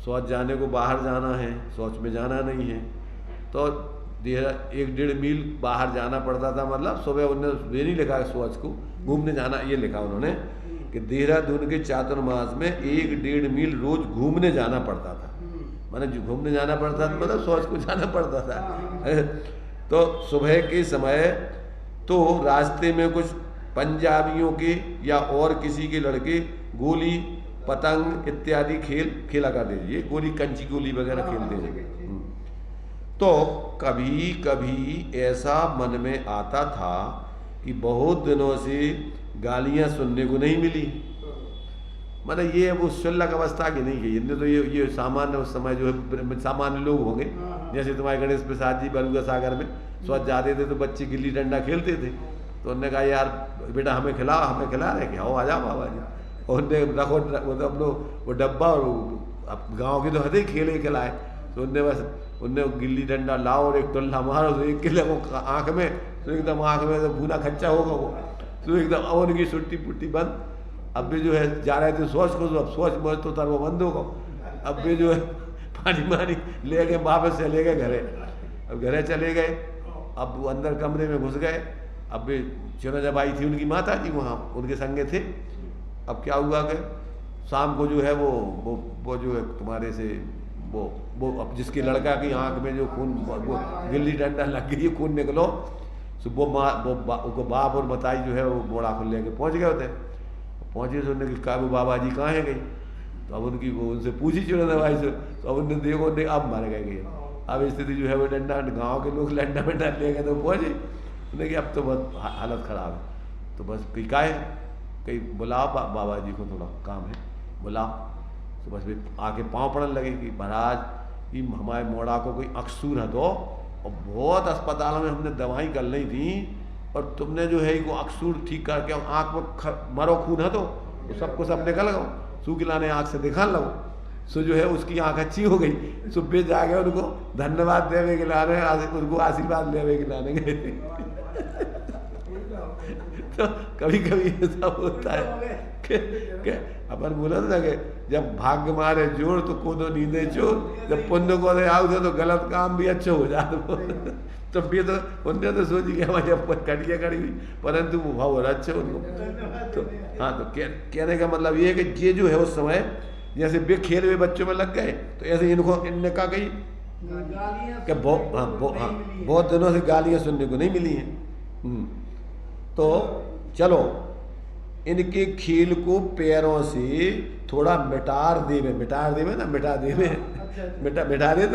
Speaker 1: शौच जाने को बाहर जाना है, शौच में जाना नहीं है, तो 1-1.5 मील बाहर जाना पड़ता था। मतलब सुबह उन्होंने ये नहीं लिखा सोच को घूमने जाना, ये लिखा उन्होंने कि देहरादून के चातुर्मास में 1-1.5 मील रोज घूमने जाना पड़ता था। माने जो घूमने जाना पड़ता था मतलब सोच को जाना पड़ता था। तो सुबह के समय तो रास्ते में कुछ पंजाबियों के या और किसी के लड़के गोली पतंग इत्यादि खेल खेला करते थे। ये गोली कंची गोली वगैरह खेलते हैं। तो कभी कभी ऐसा मन में आता था कि बहुत दिनों से गालियां सुनने को नहीं मिली। मतलब ये वो शुल्लक अवस्था की नहीं है, इनने तो ये सामान्य उस समय जो है सामान्य लोग होंगे। जैसे तुम्हारे गणेश प्रसाद जी बलुआ सागर में स्वच्छ जाते थे तो बच्चे गिल्ली डंडा खेलते थे, तो उन्होंने कहा यार बेटा हमें खिलाओ, हमें खिला रहे क्या, हो आ जाओ बाबा जी। और उनने रखो वो डब्बा और अब गाँव की तो हद ही खेले खिलाए, तो उनने बस उनने गिल्ली डंडा लाओ और एक टल्ला मारो तो एक किले को आँख में, तो एकदम आँख में तो भूना खच्चा होगा वो, तो एकदम अब उनकी छुट्टी पुट्टी बंद। अब भी जो है जा रहे थे सोच को, तो अब सोच मोच तो तर वो बंद होगा। अब भी जो है पानी मानी ले गए, वापस चले गए घरे। अब घरे चले गए, अब वो अंदर कमरे में घुस गए। अब भी चुना जब आई थी उनकी माता जी वहाँ उनके संगे थे। अब क्या हुआ कि शाम को जो है वो जो है तुम्हारे से वो अब जिसके लड़का की आंख में जो खून वो गिल्ली डंडा लग गई, खून निकलो, तो वो बाप और बताई जो है वो मोड़ा को लेके पहुँच गए होते। पहुँचे तो उन्होंने कहा वो बाबा जी कहाँ है गई, तो अब उनकी वो उनसे पूछी चुना भाई से, तो अब उन्होंने देखो अब मारे गए। अब स्थिति जो है वो डंडा गाँव के लोग डंडा में डर ले गए, तो पहुँचे उन्होंने कि अब तो बहुत हालत ख़राब है। तो बस कहीं काहे कहीं बुलाओ बाबा जी को, थोड़ा काम है बुलाओ। तो बस भी आके पाँव पड़ने लगे कि महाराज ये हमारे मोड़ा को कोई अकसूर है, तो और बहुत अस्पतालों में हमने दवाई कर ली थी और तुमने जो है वो अकसूर ठीक करके आँख में मरो खून है तो सबको सब निकल गो, सूखिलाने आँख से दिखा लो, सो जो है उसकी आँख अच्छी हो गई। सो बे जाके उनको धन्यवाद देवे के लाने, उनको आशीर्वाद लेवे के लाने गए। तो कभी कभी ऐसा होता है कि अपन बोला था कि जब भाग्य मारे जोर तो कूदो नींदे चोर, जब पुण्य को आओ तो गलत काम भी अच्छा हो जाता। तो भी तो उनने तो सोची कि हमारी कटिया करी हुई, परंतु वो भाव अच्छा उनको। तो हाँ, तो कहने का मतलब ये है कि ये जो है उस समय जैसे बे खेल हुए बच्चों में लग गए, तो ऐसे इनने कहा कही कि बहुत दिनों से गालियाँ सुनने को नहीं मिली हैं। तो चलो इनके खेल को पैरों से थोड़ा मिटा देता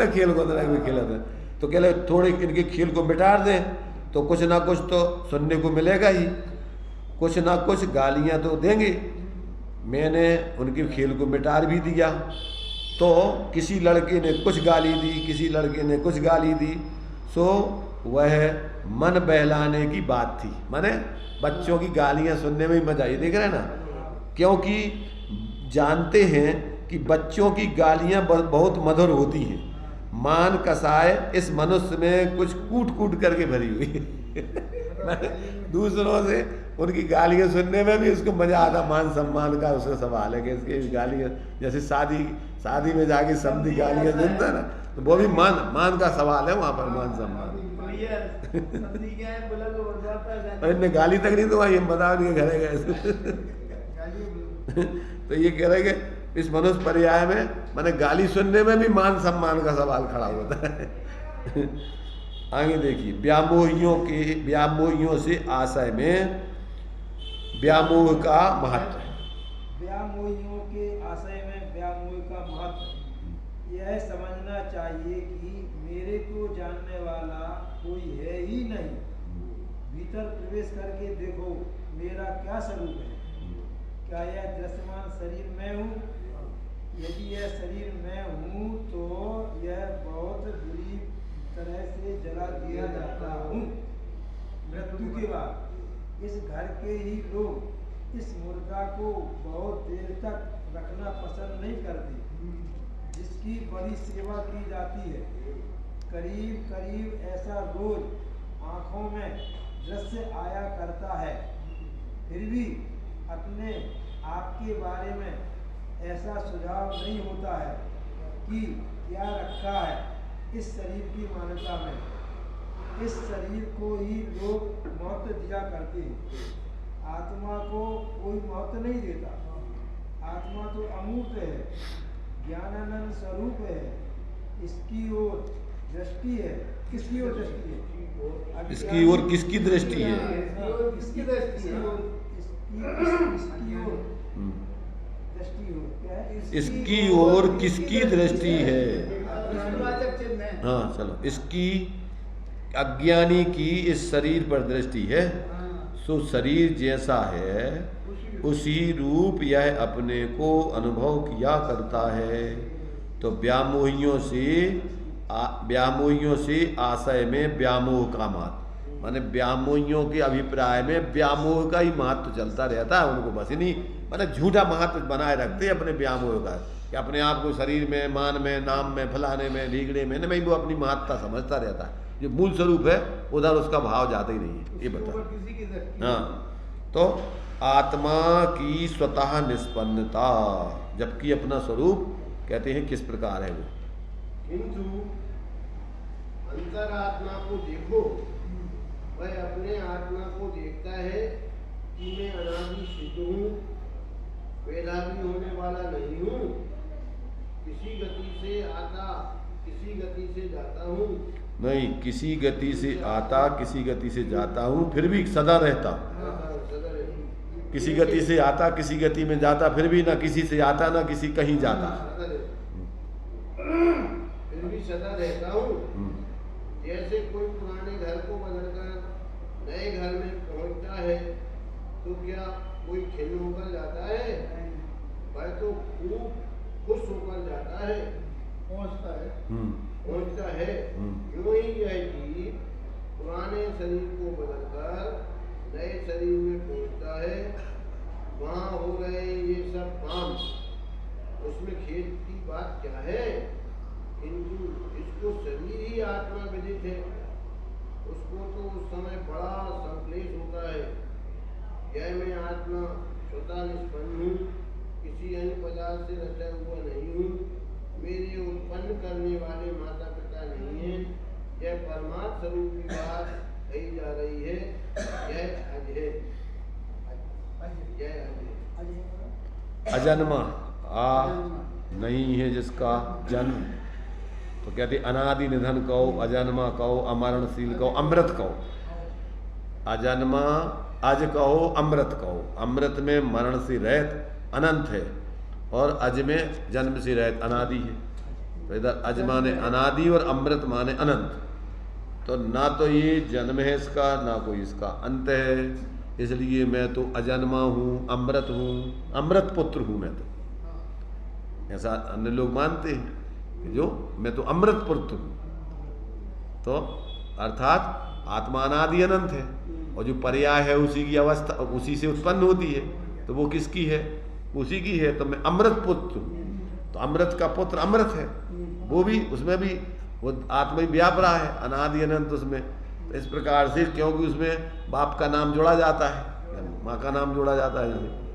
Speaker 1: खेल को, खेला था तो कह थोड़े इनके खेल को मिटा दें तो कुछ ना कुछ तो सुनने को मिलेगा ही, कुछ ना कुछ गालियाँ तो देंगे। मैंने उनके खेल को मिटा भी दिया, तो किसी लड़के ने कुछ गाली दी, किसी लड़के ने कुछ गाली दी, सो वह मन बहलाने की बात थी। माने बच्चों की गालियाँ सुनने में ही मजा, ये देख रहे हैं ना, क्योंकि जानते हैं कि बच्चों की गालियाँ बहुत मधुर होती हैं। मान कसाए इस मनुष्य में कुछ कूट कूट करके भरी हुई है। दूसरों से उनकी गालियाँ सुनने में भी उसको मजा आता, मान सम्मान का उसका सवाल है कि इसकी गालियाँ, जैसे शादी में जाके समझी गालियाँ सुनता है ना, तो वो भी मान का सवाल है वहाँ पर, मान सम्मान। इनने गाली तक नहीं तो वही बता नहीं घरे गए। तो ये कह रहे कि इस मनुष्य पर्याय में माने गाली सुनने में भी मान सम्मान का सवाल खड़ा होता है। आगे देखिए, व्यामोहियों से आशय में व्यामोह का महत्व।
Speaker 2: व्यामोहियों के आशय में व्यामोह का महत्व यह समझना चाहिए कि मेरे को जानने वाला कोई है ही नहीं। भीतर प्रवेश करके देखो मेरा क्या स्वरूप है, क्या यह दृश्यमान शरीर मैं हूँ? यदि यह शरीर मैं हूँ तो यह बहुत बुरी तरह से जला दिया जाता हूँ। मृत्यु के बाद इस घर के ही लोग इस मुर्दा को बहुत देर तक रखना पसंद नहीं करते, जिसकी बड़ी सेवा की जाती है। करीब करीब ऐसा रोज आँखों में दृश्य आया करता है, फिर भी अपने आपके बारे में ऐसा सुझाव नहीं होता है कि क्या रखा है, इस शरीर की मान्यता में इस शरीर को ही लोग मौत दिया करते हैं। आत्मा को कोई मौत नहीं देता। आत्मा तो अमूर्त है, ज्ञानानंद स्वरूप है। इसकी ओर दृष्टि है। किसकी ओर दृष्टि है?
Speaker 1: इसकी ओर किसकी दृष्टि है?
Speaker 4: इसकी दृष्टि है।
Speaker 2: इसकी ओर दृष्टि हो क्या है?
Speaker 1: इसकी ओर किसकी दृष्टि है?
Speaker 4: प्रश्नवाचक चिन्ह है।
Speaker 1: हाँ चलो, इसकी अज्ञानी की इस शरीर पर दृष्टि है। सो शरीर जैसा है उसी रूप यह अपने को अनुभव किया करता है। तो व्यामोहियों से आशय में व्यामोह का महत्व, माने व्यामोहियों के अभिप्राय में व्यामोह का ही महत्व चलता रहता है। उनको बस नहीं, माने झूठा महत्व बनाए रखते हैं अपने व्यामोह का, कि अपने आप को शरीर में, मान में, नाम में, फलाने में, ढीगड़े में नहीं, वो अपनी महत्ता समझता रहता है। जो मूल स्वरूप है उधर उसका भाव जाता ही नहीं है। ये बता।
Speaker 4: किसी की दृष्टि।
Speaker 1: हाँ, तो आत्मा की स्वतः निष्पन्नता, जबकि अपना स्वरूप कहते हैं किस प्रकार है वो।
Speaker 5: किंतु अंतरात्मा को देखो, वह अपने आत्मा को देखता है कि मैं अनादि सिद्ध हूँ, पैदा भी होने वाला नहीं हूँ, किसी गति से आता किसी गति से जाता हूँ।
Speaker 1: नहीं, किसी गति से आता किसी गति से जाता हूँ, फिर भी सदा रहता। किसी गति से आता किसी गति में जाता, फिर भी ना किसी से आता ना किसी कहीं जाता।
Speaker 5: फिर भी सदा रहता हूँ। जैसे कोई पुराने घर को बदलकर नए घर में पहुंचता है तो क्या कोई खिन्न होकर जाता है? वह तो खूब खुश होकर जाता है, पहुंचता है। यूं ही यह जीव पुराने शरीर को बदलकर नए शरीर में पहुंचता है। वहाँ हो रहे ये सब काम, उसमें खेद की बात क्या है? किंतु इसको शरीर ही आत्मा विदित है, उसको तो उस समय बड़ा संक्लेश होता है। यह मैं आत्मा स्वतः निष्पन्न हूँ, किसी अन्य पदार्थ से रचा हुआ नहीं हूँ, मेरे उत्पन्न करने वाले माता पिता नहीं है। यह परमात्म स्वरूप की बात कही जा रही है। यह अज है, यह अज है।
Speaker 1: अजन्मा आ नहीं है जिसका जन्म, तो कहते अनादि निधन कहो, अजन्मा कहो, अमरणशील कहो, अमृत कहो। अजन्मा अज कहो, अमृत कहो। अमृत में मरण से रहित अनंत है और अज में जन्म से रहित अनादि है। तो इधर अज माने अनादि और अमृत माने अनंत। तो ना तो ये जन्म है इसका, ना कोई इसका अंत है, इसलिए मैं तो अजन्मा हूँ, अमृत हूँ, अमृत पुत्र हूँ मैं तो। ऐसा अन्य लोग मानते हैं कि जो मैं तो अमृत पुत्र हूँ। तो अर्थात आत्मा अनादि अनंत है और जो पर्याय है उसी की अवस्था उसी से उत्पन्न होती है, तो वो किसकी है? उसी की है। तो मैं अमृत पुत्र हूँ, तो अमृत का पुत्र अमृत है, वो भी उसमें भी वो आत्मा ही व्याप रहा है, अनादि अनंत उसमें। तो इस प्रकार से, क्योंकि उसमें बाप का नाम जोड़ा जाता है, माँ का नाम जोड़ा जाता है,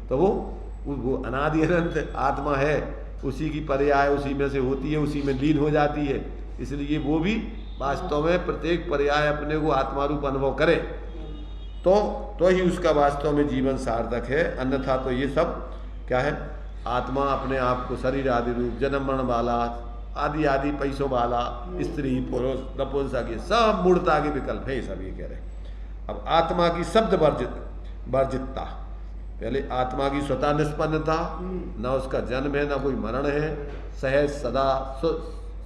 Speaker 1: तो वो अनादि अनंत आत्मा है, उसी की पर्याय उसी में से होती है, उसी में लीन हो जाती है। इसलिए वो भी वास्तव में प्रत्येक पर्याय अपने को आत्मा रूप अनुभव करे तो ही उसका वास्तव में जीवन सार्थक है। अन्यथा तो ये सब क्या है? आत्मा अपने आप को शरीर आदि रूप, जन्म मरण वाला, आदि आदि पैसों वाला, स्त्री पुरुष नपुंसक, ये सब मूर्ता के विकल्प है, सब ये कह रहे हैं। अब आत्मा की शब्द वर्जितता, पहले आत्मा की स्वतः निष्पन्नता, न उसका जन्म है न कोई मरण है, सहज सदा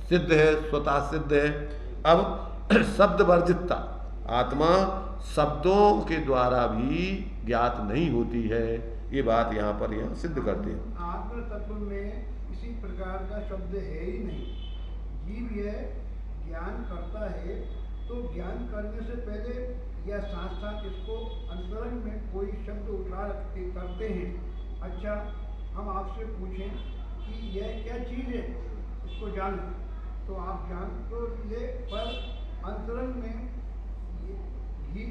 Speaker 1: सिद्ध है, स्वतः सिद्ध है। अब शब्द वर्जितता, आत्मा शब्दों के द्वारा भी ज्ञात नहीं होती है, ये बात यहाँ पर सिद्ध करते हैं।
Speaker 4: आत्म तत्व में किसी प्रकार का शब्द है ही नहीं। जीव यह ज्ञान करता है तो ज्ञान करने से पहले या साथ साथ इसको अंतरंग में कोई शब्द उठा करते हैं। अच्छा, हम आपसे पूछें कि यह क्या चीज़ है, इसको जान, तो आप जान तो ले, पर अंतरंग में घी,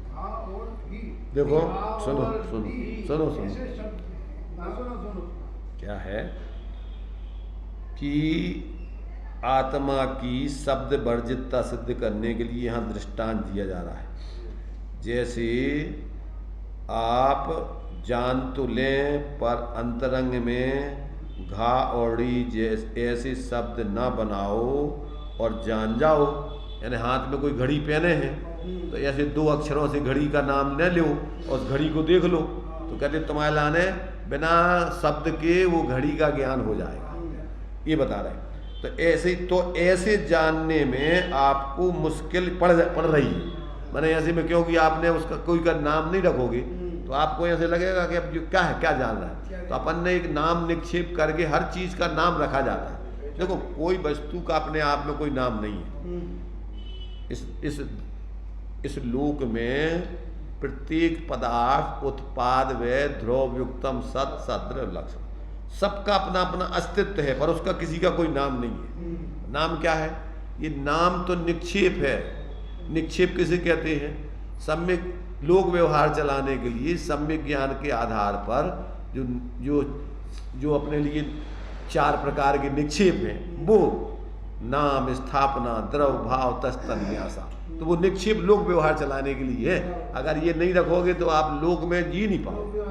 Speaker 4: घा और घी,
Speaker 1: देखो,
Speaker 4: घा
Speaker 1: सुनो
Speaker 4: और
Speaker 1: सुनो
Speaker 4: घी,
Speaker 1: सुनो
Speaker 4: ऐसे
Speaker 1: सुनो
Speaker 4: शब्द हैं। सुनो
Speaker 1: क्या है कि आत्मा की शब्द वर्जितता सिद्ध करने के लिए यहाँ दृष्टांत दिया जा रहा है। जैसे आप जान तो लें पर अंतरंग में घा औड़ी जैसे ऐसे शब्द ना बनाओ और जान जाओ, यानी हाथ में कोई घड़ी पहने हैं तो ऐसे 2 अक्षरों से घड़ी का नाम न लो और उस घड़ी को देख लो, तो कहते तुम्हारे लाने बिना शब्द के वो घड़ी का ज्ञान हो जाएगा, ये बता रहे हैं। तो ऐसे जानने में आपको मुश्किल पड़ रही है, मैंने ऐसे में, क्योंकि आपने उसका कोई का नाम नहीं रखोगे तो आपको ऐसे लगेगा कि अब जो क्या है, क्या जान रहा है। तो अपन ने एक नाम निक्षेप करके हर चीज़ का नाम रखा जाता है। देखो कोई वस्तु का अपने आप में कोई नाम नहीं है। इस लोक में प्रत्येक पदार्थ उत्पाद व ध्रुवयुक्तम सत सद्र लक्ष्य सबका अपना अपना अस्तित्व है, पर उसका किसी का कोई नाम नहीं है। नाम क्या है? ये नाम तो निक्षेप है। निक्षेप किसे कहते हैं? सम्यक लोक व्यवहार चलाने के लिए सम्यक ज्ञान के आधार पर जो जो जो अपने लिए 4 प्रकार के निक्षेप हैं, वो नाम, स्थापना, द्रव, भाव, तस्तन्यासा, तो वो निक्षेप लोक व्यवहार चलाने के लिए है। अगर ये नहीं रखोगे तो आप लोक में जी नहीं पाओगे।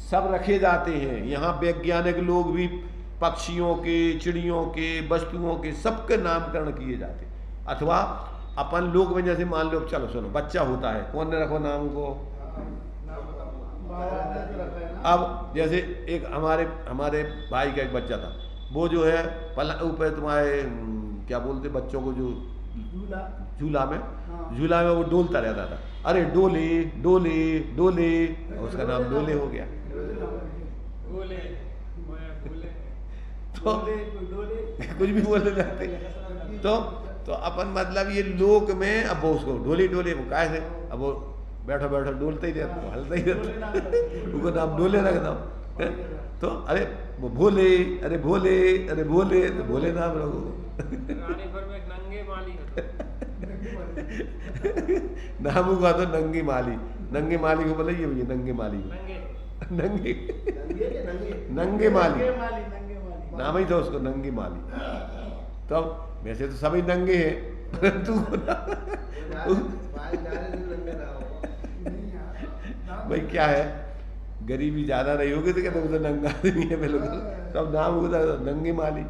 Speaker 1: सब रखे जाते हैं यहाँ। वैज्ञानिक लोग भी पक्षियों के, चिड़ियों के, वस्तुओं के सबके नामकरण किए जाते हैं। अथवा अपन लोग में जैसे मान लो, चलो सुनो, बच्चा होता है, कौन ने रखो नाम को? अब जैसे एक हमारे भाई का एक बच्चा था, वो जो है ऊपर तुम्हारे क्या बोलते बच्चों को, जो झूला में वो डोलता रहता था, अरे डोले डोले डोले, उसका नाम डोले हो गया। तो कुछ भी बोलने लगते। तो अपन मतलब ये लोक में अब वो उसको डोले डोले, वो काय से अब वो बैठो बैठो डोलते ही रहता, हलता ही रहता, उनको नाम डोले रखना। तो अरे वो भोले, अरे भोले, अरे भोले, तो भोले नाम रखो। नाम हुआ तो नंगी माली, नंगे माली को बोले, ये नंगे माली, नंगे नंगे माली नाम ही था उसको, नंगी माली। तो वैसे तो सभी नंगे हैं, परंतु भाई क्या है, गरीबी ज्यादा नहीं होगी तो कहते तो नंगा नहीं है बिल्कुल, सब नाम होता है नंगी माली।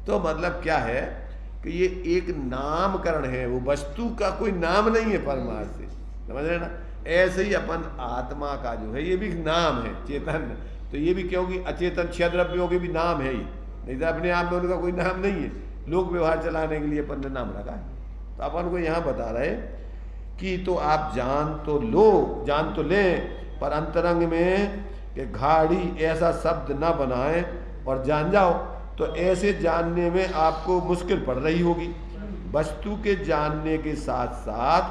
Speaker 1: तो मतलब क्या है कि ये एक नामकरण है, वो वस्तु का कोई नाम नहीं है परमार्थ से, समझ रहे ना। ऐसे ही अपन आत्मा का जो है ये भी नाम है, चेतन। तो ये भी क्योंकि अचेतन 6 द्रव्यों के भी नाम है ही, नहीं तो अपने आप में उनका कोई नाम नहीं है, लोक व्यवहार चलाने के लिए अपन ने नाम रखा है। तो अपन को यहाँ बता रहे कि तो आप जान तो लें पर अंतरंग में कि घाड़ी ऐसा शब्द ना बनाए और जान जाओ। तो ऐसे जानने में आपको मुश्किल पड़ रही होगी। वस्तु के जानने के साथ साथ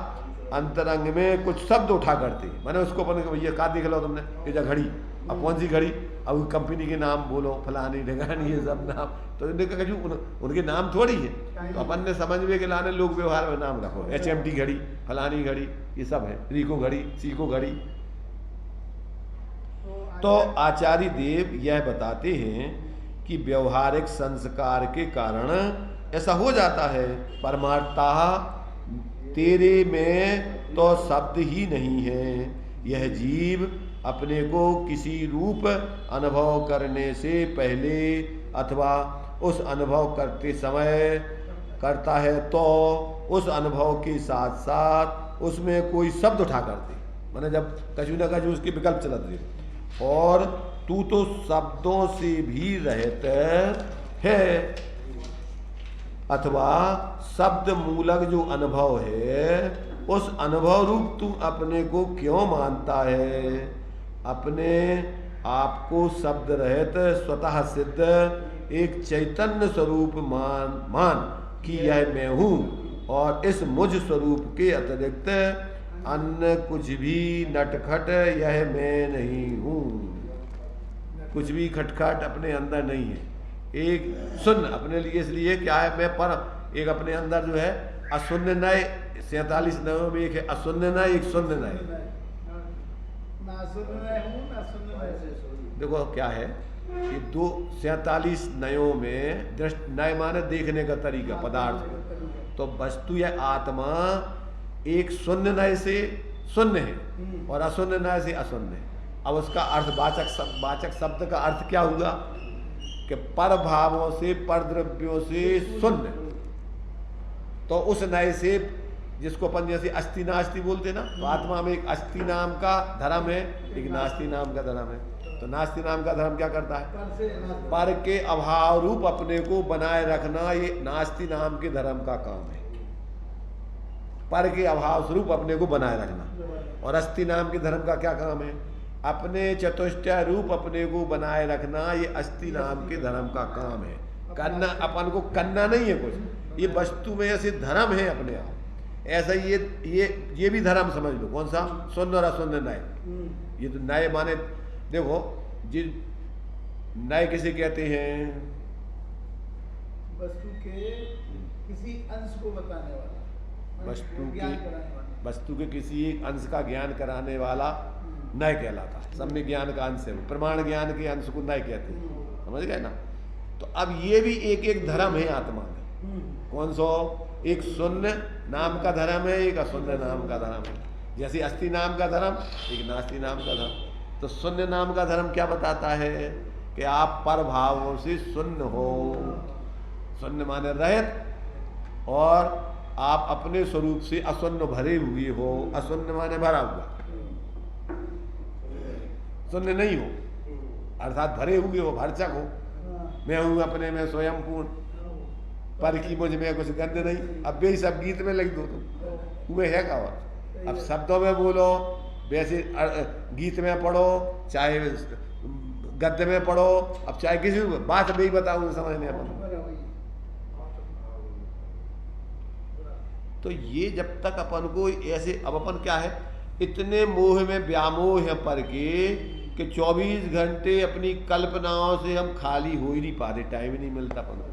Speaker 1: अंतरंग में कुछ शब्द उठा करते हैं, मैंने उसको अपन भैया कहा देख लो तुमने कि जा घड़ी, अब कौन सी घड़ी, अब कंपनी के नाम बोलो, फलानी ढगानी, ये सब नाम, तो उनके नाम थोड़ी है। तो अपन ने समझ में के लाने लोक व्यवहार में नाम रखो, HMT घड़ी, फलानी घड़ी, ये सब है, रीको घड़ी, सीको घड़ी। तो आचार्य देव यह बताते हैं कि व्यवहारिक संस्कार के कारण ऐसा हो जाता है। परमार्थता तेरे में तो शब्द ही नहीं है, यह जीव अपने को किसी रूप अनुभव करने से पहले अथवा उस अनुभव करते समय करता है, तो उस अनुभव के साथ साथ उसमें कोई शब्द उठा करते, मैंने जब कछु न कछु उसके विकल्प चलते, और तू तो शब्दों से भी रहित है, अथवा शब्द मूलक जो अनुभव है उस अनुभव रूप तू अपने को क्यों मानता है। अपने आप को शब्द रहित स्वतः सिद्ध एक चैतन्य स्वरूप मान कि यह मैं हूँ, और इस मुझ स्वरूप के अतिरिक्त अन्य कुछ भी नटखट यह मैं नहीं हूँ। कुछ भी खटखट अपने अंदर नहीं है। एक शून्य अपने लिए, इसलिए क्या है, मैं पर एक अपने अंदर जो है अशून्य नय, 47 नयों में एक है अशून्य नय, एक शून्य नय। देखो क्या है, ये 247 नयों में नय माने देखने का तरीका पदार्थ, तो वस्तु या आत्मा एक शून्य नय से शून्य है और अशून्य नय से अशून्य है। अब उसका अर्थ वाचक शब्द का अर्थ क्या हुआ कि पर भावों से पर द्रव्यों से शून्य, तो उस नय से जिसको अपन जैसे अस्थि नास्ति बोलते ना, तो आत्मा में एक अस्थि नाम का धर्म है, एक नास्ति नाम का धर्म है। तो नास्ति नाम का धर्म क्या करता है, पर के अभाव रूप अपने को बनाए रखना, ये नास्ति नाम के धर्म का काम है। पर के अभाव स्वरूप अपने को बनाए रखना। और अस्थि नाम के धर्म का क्या काम है, अपने चतुष्टय रूप अपने को बनाए रखना, ये अस्थि नाम के धर्म का काम है। करना अपन को करना नहीं है कुछ, ये वस्तु में ऐसे धर्म है अपने आप। ऐसा ये भी धर्म समझ लो, कौन सा, शून्य और अशून्य नय। ये तो नय माने देखो, जिन नय किसे कहते हैं,
Speaker 4: वस्तु के किसी अंश को बताने वाला,
Speaker 1: वस्तु के किसी एक अंश का ज्ञान कराने वाला नय कहलाता है। सम्यक ज्ञान का अंश है, प्रमाण ज्ञान के अंश को नय कहते हैं, समझ गए ना। तो अब ये भी एक एक धर्म है आत्मा में। कौन सो, एक शून्य नाम का धर्म है, एक अशून्य नाम का धर्म है। जैसे अस्थि नाम का धर्म, एक नास्ति नाम का धर्म। तो शून्य नाम का धर्म क्या बताता है कि आप पर भावों से शून्य हो, शून्य माने रहित, और आप अपने स्वरूप से अशून्य भरे हुए हो। अशून्य माने भरा हुआ, शून्य नहीं हो, अर्थात भरे हुए हो, भरचक हो। मैं हूं अपने में स्वयं पूर्ण, पर की मुझ में कुछ गंध नहीं। अब भी सब गीत में लग दो तुम, वो है का। अब शब्दों में बोलो, वैसे गीत में पढ़ो, चाहे गद्य में पढ़ो, अब चाहे किसी बात भी बताऊं समझने अपन। तो ये जब तक अपन को ऐसे, अब अपन क्या है, इतने मोह में व्यामोह है पर के 24 घंटे अपनी कल्पनाओं से हम खाली हो ही नहीं पाते, टाइम ही नहीं मिलता अपन को।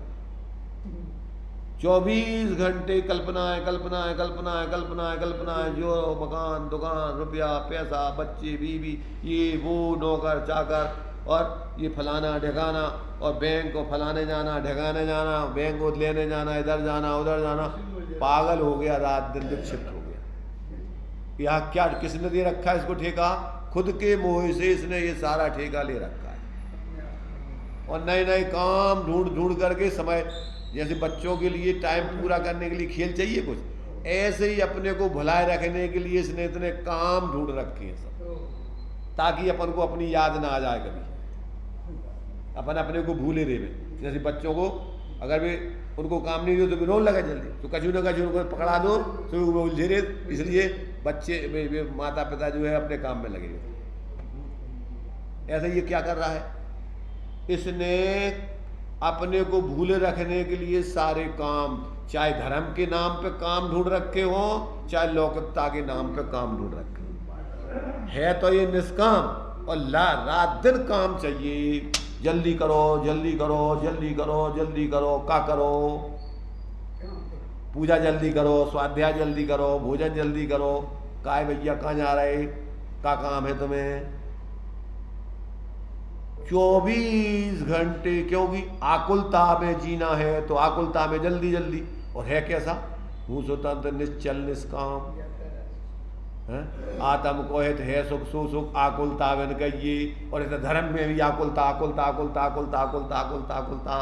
Speaker 1: 24 घंटे कल्पनाएं कल्पनाएं कल्पनाएं कल्पनाएं कल्पनाएं, जो मकान दुकान रुपया पैसा बच्चे बीवी ये वो नौकर चाकर, और ये फलाना ढकाना, और बैंक को फलाने जाना ढकाने जाना, बैंक को लेने जाना, इधर जाना उधर जाना। पागल हो गया, रात दिन विक्षिप्त हो गया। यहाँ क्या किसने दे रखा है इसको ठेका, खुद के मोह से इसने ये सारा ठेका ले रखा है। और नए नए काम ढूंढ ढूंढ करके समय, जैसे बच्चों के लिए टाइम पूरा करने के लिए खेल चाहिए कुछ, ऐसे ही अपने को भुलाए रखने के लिए इसने इतने काम ढूंढ रखे हैं सब, ताकि अपन को अपनी याद ना आ जाए कभी, अपन अपने को भूले रहे। जैसे बच्चों को अगर भी उनको काम नहीं दो तो भी रोने लगा जल्दी, तो कछु न कछु उनको पकड़ा दो तो वो उलझे रहे। इसलिए बच्चे माता पिता जो है अपने काम में लगे हुए। ऐसा ये क्या कर रहा है, इसने अपने को भूले रखने के लिए सारे काम, चाहे धर्म के नाम पे काम ढूंढ रखे हो, चाहे लौकिकता के नाम पे काम ढूंढ रखे है। तो ये निष्काम और रात दिन काम चाहिए, जल्दी करो जल्दी करो जल्दी करो जल्दी करो, का करो, पूजा जल्दी करो, स्वाध्याय जल्दी करो, भोजन जल्दी करो। काय भैया कहाँ जा रहे, का काम है तुम्हें। 24 घंटे, क्योंकि आकुलता में जीना है, तो आकुलता में जल्दी जल्दी। और है कैसा, हूँ स्वतंत्र निश्चल निष्काम, आत्म को हित है सुख सुख आकुलता बन गई। और इस धर्म में भी आकुलता आकुलता आकुलता आकुलता आकुलता आकुलता आकुलता।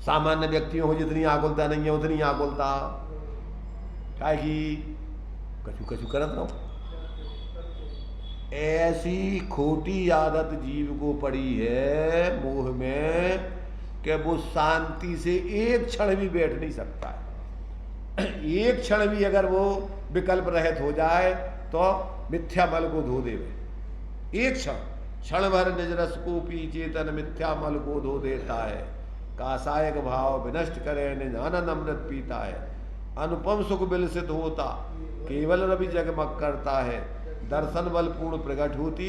Speaker 1: सामान्य व्यक्तियों को जितनी आकुलता नहीं है उतनी आकुलता, क्या कि कछु कछु करत रहो। ऐसी खोटी आदत जीव को पड़ी है मोह में कि वो शांति से एक क्षण भी बैठ नहीं सकता है। एक क्षण भी अगर वो विकल्प रहित हो जाए तो मिथ्या मल को धो देवे। एक क्षण भर निज रस को पी चेतन मिथ्या मल को धो देता है। कासायक भाव विनष्ट करे निज आनंद अमृत पीता है। अनुपम सुख विलसित होता केवल रवि जगमग करता है। दर्शन बल पूर्ण प्रकट होती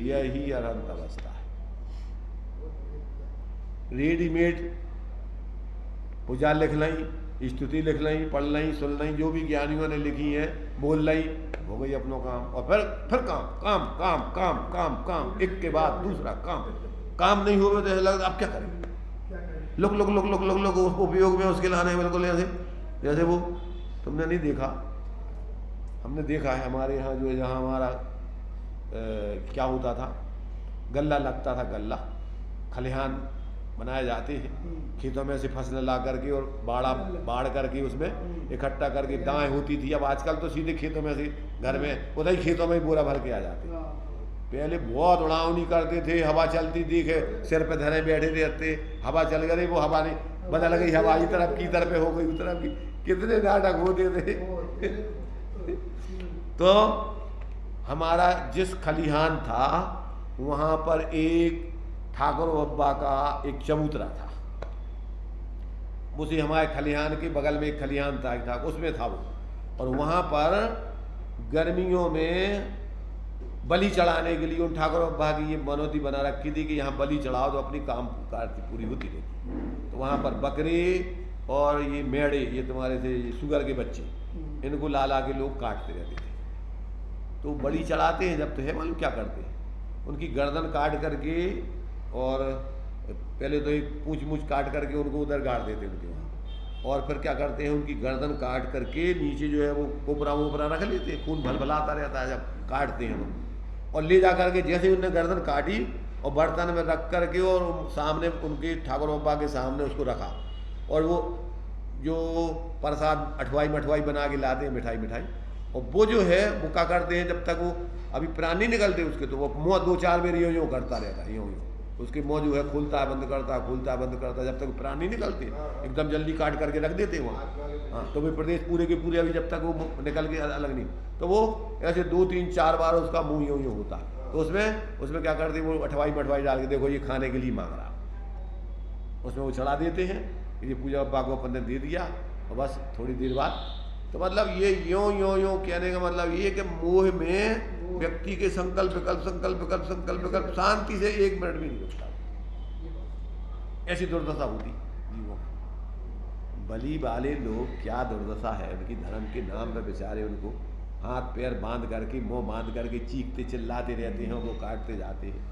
Speaker 1: यही अनंत अवस्था है। रेडीमेड पूजा लिख लाई, स्तुति लिख लाई, पढ़ लाई, सुन लाई, जो भी ज्ञानियों ने लिखी है बोल रही, हो गई अपनों काम, और फिर काम काम काम काम काम काम, एक के बाद दूसरा काम नहीं हुए तो ऐसा लगता अब क्या करें, लोग उपयोग में उसके लाने बिल्कुल ऐसे जैसे वो, तुमने नहीं देखा, हमने देखा है हमारे यहाँ जो है, जहाँ हमारा क्या होता था, गल्ला लगता था, गल्ला खलिहान बनाए जाते हैं, खेतों में से फसल ला करके और बाढ़ करके उसमें इकट्ठा करके दाएं होती थी। अब आजकल तो सीधे खेतों में से घर में उधर ही खेतों में ही बोरा भर के आ जाते। पहले बहुत उड़ावनी करते थे, हवा चलती थी, सिर पे धरे बैठे रहते, हवा चल गई, वो हवा नहीं बदल गई, हवा इस तरफ की तरफ हो गई, उस तरफ की, कितने नाटक होते थे। तो हमारा जिस खलिहान था वहाँ पर एक ठाकुर बब्बा का एक चबूतरा था, उसी हमारे खलिहान के बगल में एक खलिहान था, उसमें था वो, और वहाँ पर गर्मियों में बलि चढ़ाने के लिए उन ठाकुर बब्बा की ये मनोती बना रखी थी कि यहाँ बलि चढ़ाओ तो अपनी काम पूरी होती रहती। तो वहाँ पर बकरे और ये मेढ़े, ये तुम्हारे थे शुगर के बच्चे, इनको ला के लोग काटते रहते थे। तो बलि चढ़ाते हैं जब, तो है मालूम क्या करते हैं, उनकी गर्दन काट करके और पहले तो एक पूंछ काट करके उनको उधर गाड़ देते उनके वहाँ, और फिर क्या करते हैं, उनकी गर्दन काट करके नीचे जो है वो कोपरा रख लेते हैं, खून भलभलाता रहता है जब काटते हैं तो, और ले जा करके जैसे ही उनने गर्दन काटी और बर्तन में रख करके और सामने उनके ठाकुर बब्बा के सामने उसको रखा, और वो जो प्रसाद अठवाई बना के लाते हैं, मिठाई, और वो जो है वो क्या करते हैं, जब तक वो अभी प्राण नहीं निकलते उसके, तो वो मुँह 2-4 बार यूँ करता रहता है, यूँ उसके मुँह जो है खुलता है बंद करता है, जब तक प्राण नहीं निकलते, एकदम जल्दी काट करके रख देते हैं वहाँ। हाँ, तो वे प्रदेश पूरे के पूरे अभी जब तक वो निकल के अलग नहीं, तो वो ऐसे 2-3-4 बार उसका मुँह यूँ होता है। तो उसमें क्या करते हैं, वो अठवाई डाल के, देखो ये खाने के लिए मांग रहा, उसमें वो चढ़ा देते हैं, ये पूजा बब्बा को अपन ने दे दिया, और बस थोड़ी देर बाद, तो मतलब ये यों कहने का मतलब ये कि मोह में व्यक्ति के संकल्प विकल्प शांति से 1 मिनट भी नहीं रुकता, ऐसी दुर्दशा होती जीवों की। बलि वाले लोग क्या दुर्दशा है उनकी, धर्म के नाम पर बेचारे उनको हाथ पैर बांध करके, मुंह बांध करके चीखते चिल्लाते रहते हैं, वो काटते जाते हैं।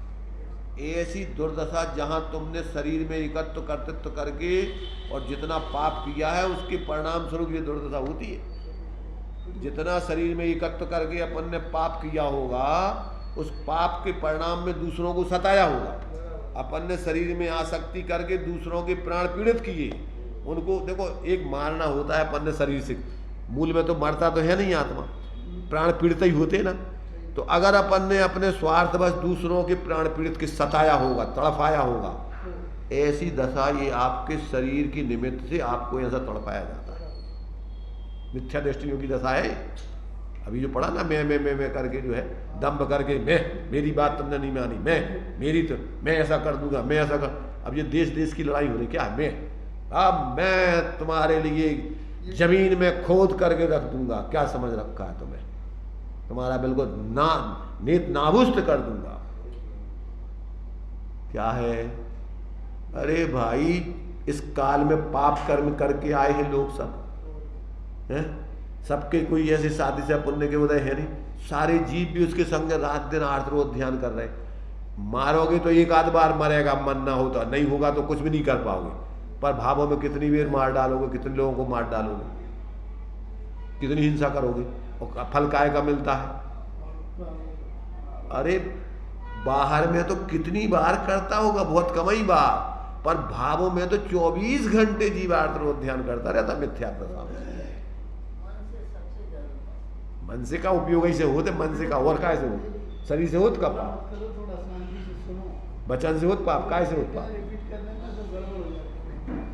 Speaker 1: ऐसी दुर्दशा जहाँ तुमने शरीर में एकत्व कर्तृत्व करके और जितना पाप किया है उसके परिणाम स्वरूप ये दुर्दशा होती है। जितना शरीर में एकत्व करके अपन ने पाप किया होगा, उस पाप के परिणाम में दूसरों को सताया होगा। अपन ने शरीर में आसक्ति करके दूसरों के प्राण पीड़ित किए, उनको देखो, एक मारना होता है अपन ने शरीर से, मूल में तो मरता तो है नहीं आत्मा, प्राण पीड़ित ही होते ना। तो अगर अपन ने अपने स्वार्थवश दूसरों के प्राण पीड़ित के सताया होगा, तड़पाया होगा, ऐसी दशा ये आपके शरीर की निमित्त से आपको ऐसा तड़पाया जाता है। मिथ्या दृष्टियों की दशा है। अभी जो पढ़ा ना, मैं करके जो है दम्भ करके, मेरी बात तुमने नहीं मानी, मैं ऐसा कर दूंगा, मैं ऐसा कर। अब ये देश की लड़ाई हो रही, क्या है, अब मैं तुम्हारे लिए जमीन में खोद करके रख दूंगा, क्या समझ रखा है तुम्हें, तुम्हारा बिल्कुल नेत नाबुस्त कर दूंगा। क्या है, अरे भाई इस काल में पाप कर्म करके आए हैं लोग, सब हैं, सबके कोई ऐसे शादी से पुण्य के उदय है नहीं। सारे जीव भी उसके संग रात दिन आर्तरोध ध्यान कर रहे हैं। मारोगे तो 1-8 बार मरेगा, मन ना होता, नहीं होगा तो कुछ भी नहीं कर पाओगे। पर भावों में कितनी बार मार डालोगे, कितने लोगों को मार डालोगे, कितनी हिंसा करोगे, और फल काय का मिलता है। अरे बाहर में तो कितनी बार करता होगा, बहुत कम ही बार, पर भावों में तो 24 घंटे जीवार्थ ध्यान करता रहता। मिथ्या प्रसाद मन से का उपयोग ऐसे होते, मन से का और काय से हो, शरीर से होत का पाप, वचन से होत पाप, काय से होत पाप,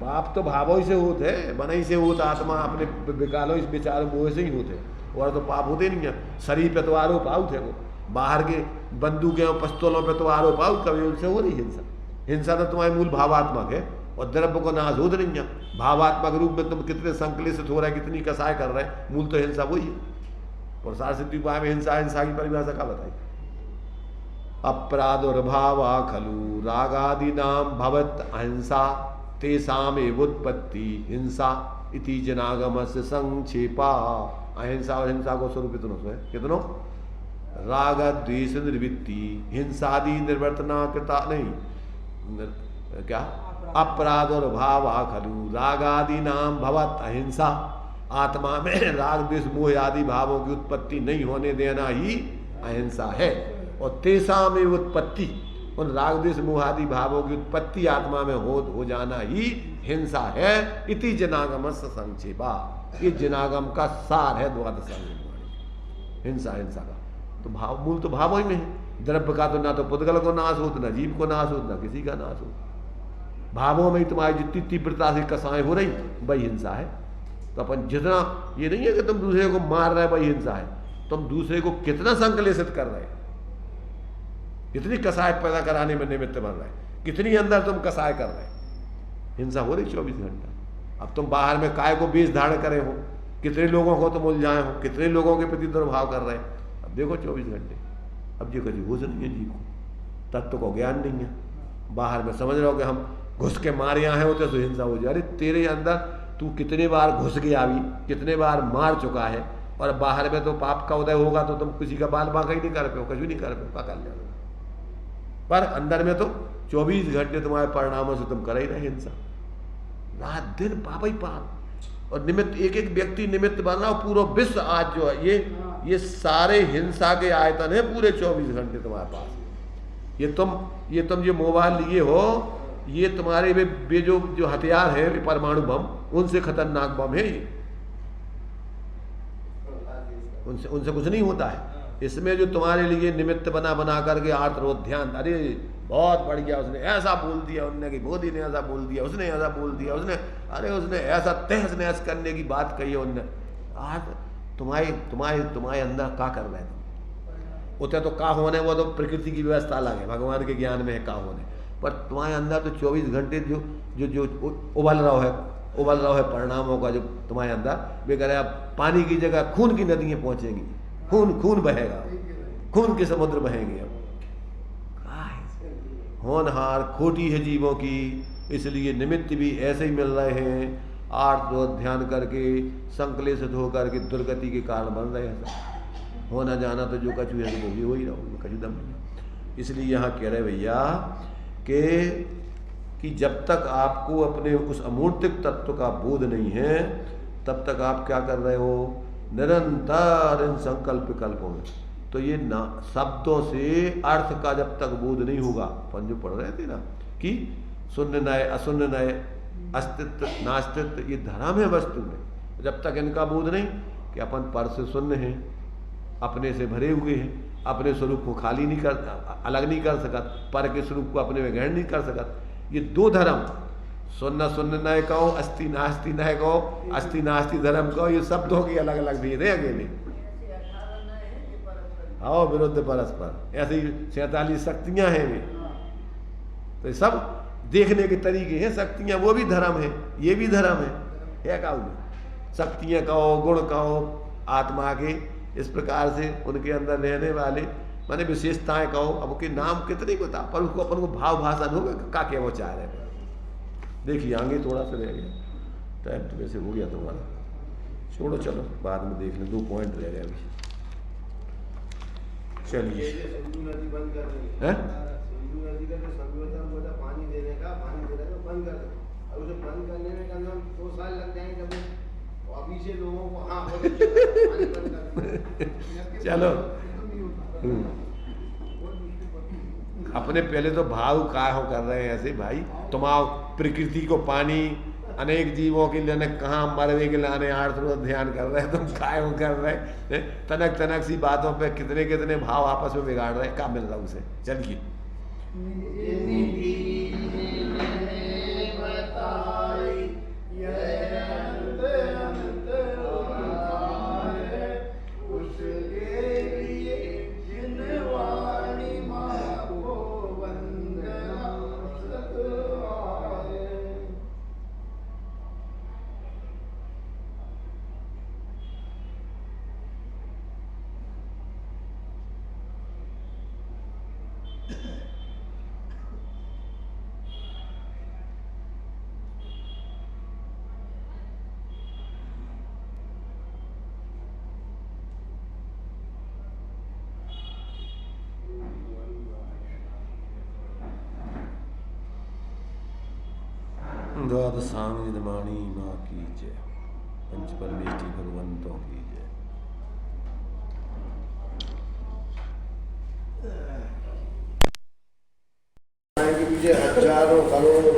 Speaker 1: पाप तो भावों से होते है, मन ही से होता, आत्मा अपने विकालों विचारों मोह से ही होते, और तो पाप होते नहीं है। शरीर पे तो आरोप आउट है, वो बाहर के बंदूकें और पिस्तौलों पे तो आरोप आउट, कभी उनसे हो रही हिंसा तो तुम्हारे मूल भावात्मक है, और द्रव्य को नाश होते नहीं है। भावात्मक रूप में तुम कितने संकलित हो रहे, कितनी कसाय कर रहे हैं, मूल तो हिंसा वही है। पुरुषार सिद्धि उपाय में हिंसा की परिभाषा का बताई, अपराधुर्भावा खलु रागादि नाम भवत अहिंसा तेषाम एवोत्पत्ति हिंसा इति जनागम से संक्षेपा। अहिंसा और हिंसा को स्वरूप कितनों राग द्वेष निर्वृत्ति हिंसादि निर्वर्तना कृता नहीं क्या अपराध और भाव खलु रागादि नाम भवत अहिंसा। आत्मा में राग द्वेष मोह आदि भावों की उत्पत्ति नहीं होने देना ही अहिंसा है। और तेसा में उत्पत्ति उन राग द्वेष मोह आदि भावों की उत्पत्ति आत्मा में हो जाना ही हिंसा है। इति जनागम संक्षेपा, ये जनागम का सार है द्वादश हिंसा का। तो भाव मूल तो भाव ही में है। द्रव्य का तो ना तो पुद्गल को नाश हो, ना जीव को नाश हो, ना किसी का नाश हो। भावों में तुम्हारी जितनी तीव्रता से कसाएं हो रही वही हिंसा है। तो अपन जितना, ये नहीं है कि तुम दूसरे को मार रहे वही हिंसा है, तुम दूसरे को कितना संकलेशित कर रहे, कितनी कसाय पैदा कराने में निमित्त बन रहे, कितनी अंदर तुम कसाय कर रहे, हिंसा हो रही 24 घंटा। अब तुम बाहर में काय को बीज धारण करे हो, कितने लोगों को तुम उलझाए हो, कितने लोगों के प्रति दुर्भाव कर रहे हैं। अब देखो 24 घंटे, अब ये कभी होश नहीं है जीव को, तत्व को ज्ञान नहीं है। बाहर में समझ रहे हो कि हम घुस के मारे यहाँ हैं होते तो हिंसा हो जाए। अरे तेरे अंदर तू कितने बार घुस गया भी, कितने बार मार चुका है, और बाहर में तो पाप का उदय होगा तो तुम किसी का बाल बांका ही नहीं कर पाओ, कुछ भी नहीं कर पाओ, क्या कर लेना। पर अंदर में तो 24 घंटे तुम्हारे परिणामों से तुम कर ही रहे हिंसा, रात दिन पाप ही पाप। और निमित्त एक एक व्यक्ति निमित्त बन रहा, पूरा विश्व आज जो है ये सारे हिंसा के आयतन है पूरे 24 घंटे तुम्हारे पास। ये तुम जो मोबाइल लिए हो, ये तुम्हारे वे जो हथियार है परमाणु बम, उनसे खतरनाक बम है ये, उनसे कुछ नहीं होता है। इसमें जो तुम्हारे लिए निमित्त बना करके आर्त ध्यान, अरे बहुत बढ़िया, उसने ऐसा बोल दिया, उनने कि मोदी ने ऐसा बोल दिया, उसने ऐसा बोल दिया, उसने ऐसा तहस नहस करने की बात कही है उनने। आज तुम्हारे अंदर क्या कर रहे तुम, उतने तो का होने, वो तो प्रकृति की व्यवस्था अलग है, भगवान के ज्ञान में है का होने। पर तुम्हारे अंदर तो 24 घंटे जो उबल रहा है परिणामों का, जो तुम्हारे अंदर बेगर अब पानी की जगह खून की नदियाँ पहुँचेंगी, खून बहेगा, खून के समुद्र बहेंगे। अब होनहार खोटी है जीवों की, इसलिए निमित्त भी ऐसे ही मिल रहे हैं। आर्त ध्यान करके संकलेशित होकर के दुर्गति के कारण बन रहे हैं। होना जाना तो जो कछु है तो हो ही रहा हो, कछु दम नहीं। इसलिए यहाँ कह रहे भैया कि जब तक आपको अपने उस अमूर्तिक तत्व का बोध नहीं है, तब तक आप क्या कर रहे हो, निरंतर इन संकल्प विकल्पों में। तो ये ना शब्दों से अर्थ का जब तक बोध नहीं होगा, अपन जो पढ़ रहे थे ना कि शून्य नय अशून्य नय, अस्तित्व नास्तित्व, ये धर्म है वस्तु में। जब तक इनका बोध नहीं कि अपन पर से शून्य हैं, अपने से भरे हुए हैं, अपने स्वरूप को खाली नहीं कर, अलग नहीं कर सकत, पर के स्वरूप को अपने में ग्रहण नहीं कर सकत। ये दो धर्म, शून्य शून्य नय कहो, अस्थि नास्ति नय कहो, अस्थि नास्ति धर्म कहो, ये शब्दों की अलग अलग भेद है अकेले। आओ विरुद्ध परस्पर, ऐसी 47 शक्तियां हैं वे, तो सब देखने के तरीके हैं। शक्तियां वो भी धर्म है, ये भी धर्म है क्या में शक्तियां कहो, गुण कहो, आत्मा के इस प्रकार से उनके अंदर रहने वाले माने विशेषताएं कहो। अब उनके नाम कितने बता, पर उसको अपन को भाव भाषा होगा क्या क्या वो चाह रहे हैं। देखिए आगे थोड़ा सा रह गया, टाइम तो वैसे हो गया तुम्हारा, छोड़ो चलो बाद में देख लें, 2 पॉइंट रह गए अभी। चलिए
Speaker 5: पानी देने का बंद कर दो। अब उसे बंद करने में कम से कम 2 साल लग जाएंगे, जब अभी से लोगों को पानी बंद कर
Speaker 1: चलो अपने पहले तो भाव काय हो कर रहे हैं ऐसे भाई, तुम आओ प्रकृति को पानी, अनेक जीवों के लिए कहाँ मरने के लाने आर्थ ध्यान कर रहे हैं, तुम काय हो कर रहे हैं, तनक सी बातों पे कितने कितने भाव आपस में बिगाड़ रहे हैं, क्या मिल रहा उसे। चलिए द्वादशांग निधमाणी माँ की जय। पंच परमेष्टि भगवंतों की जय।
Speaker 6: मुझे हजारों करोड़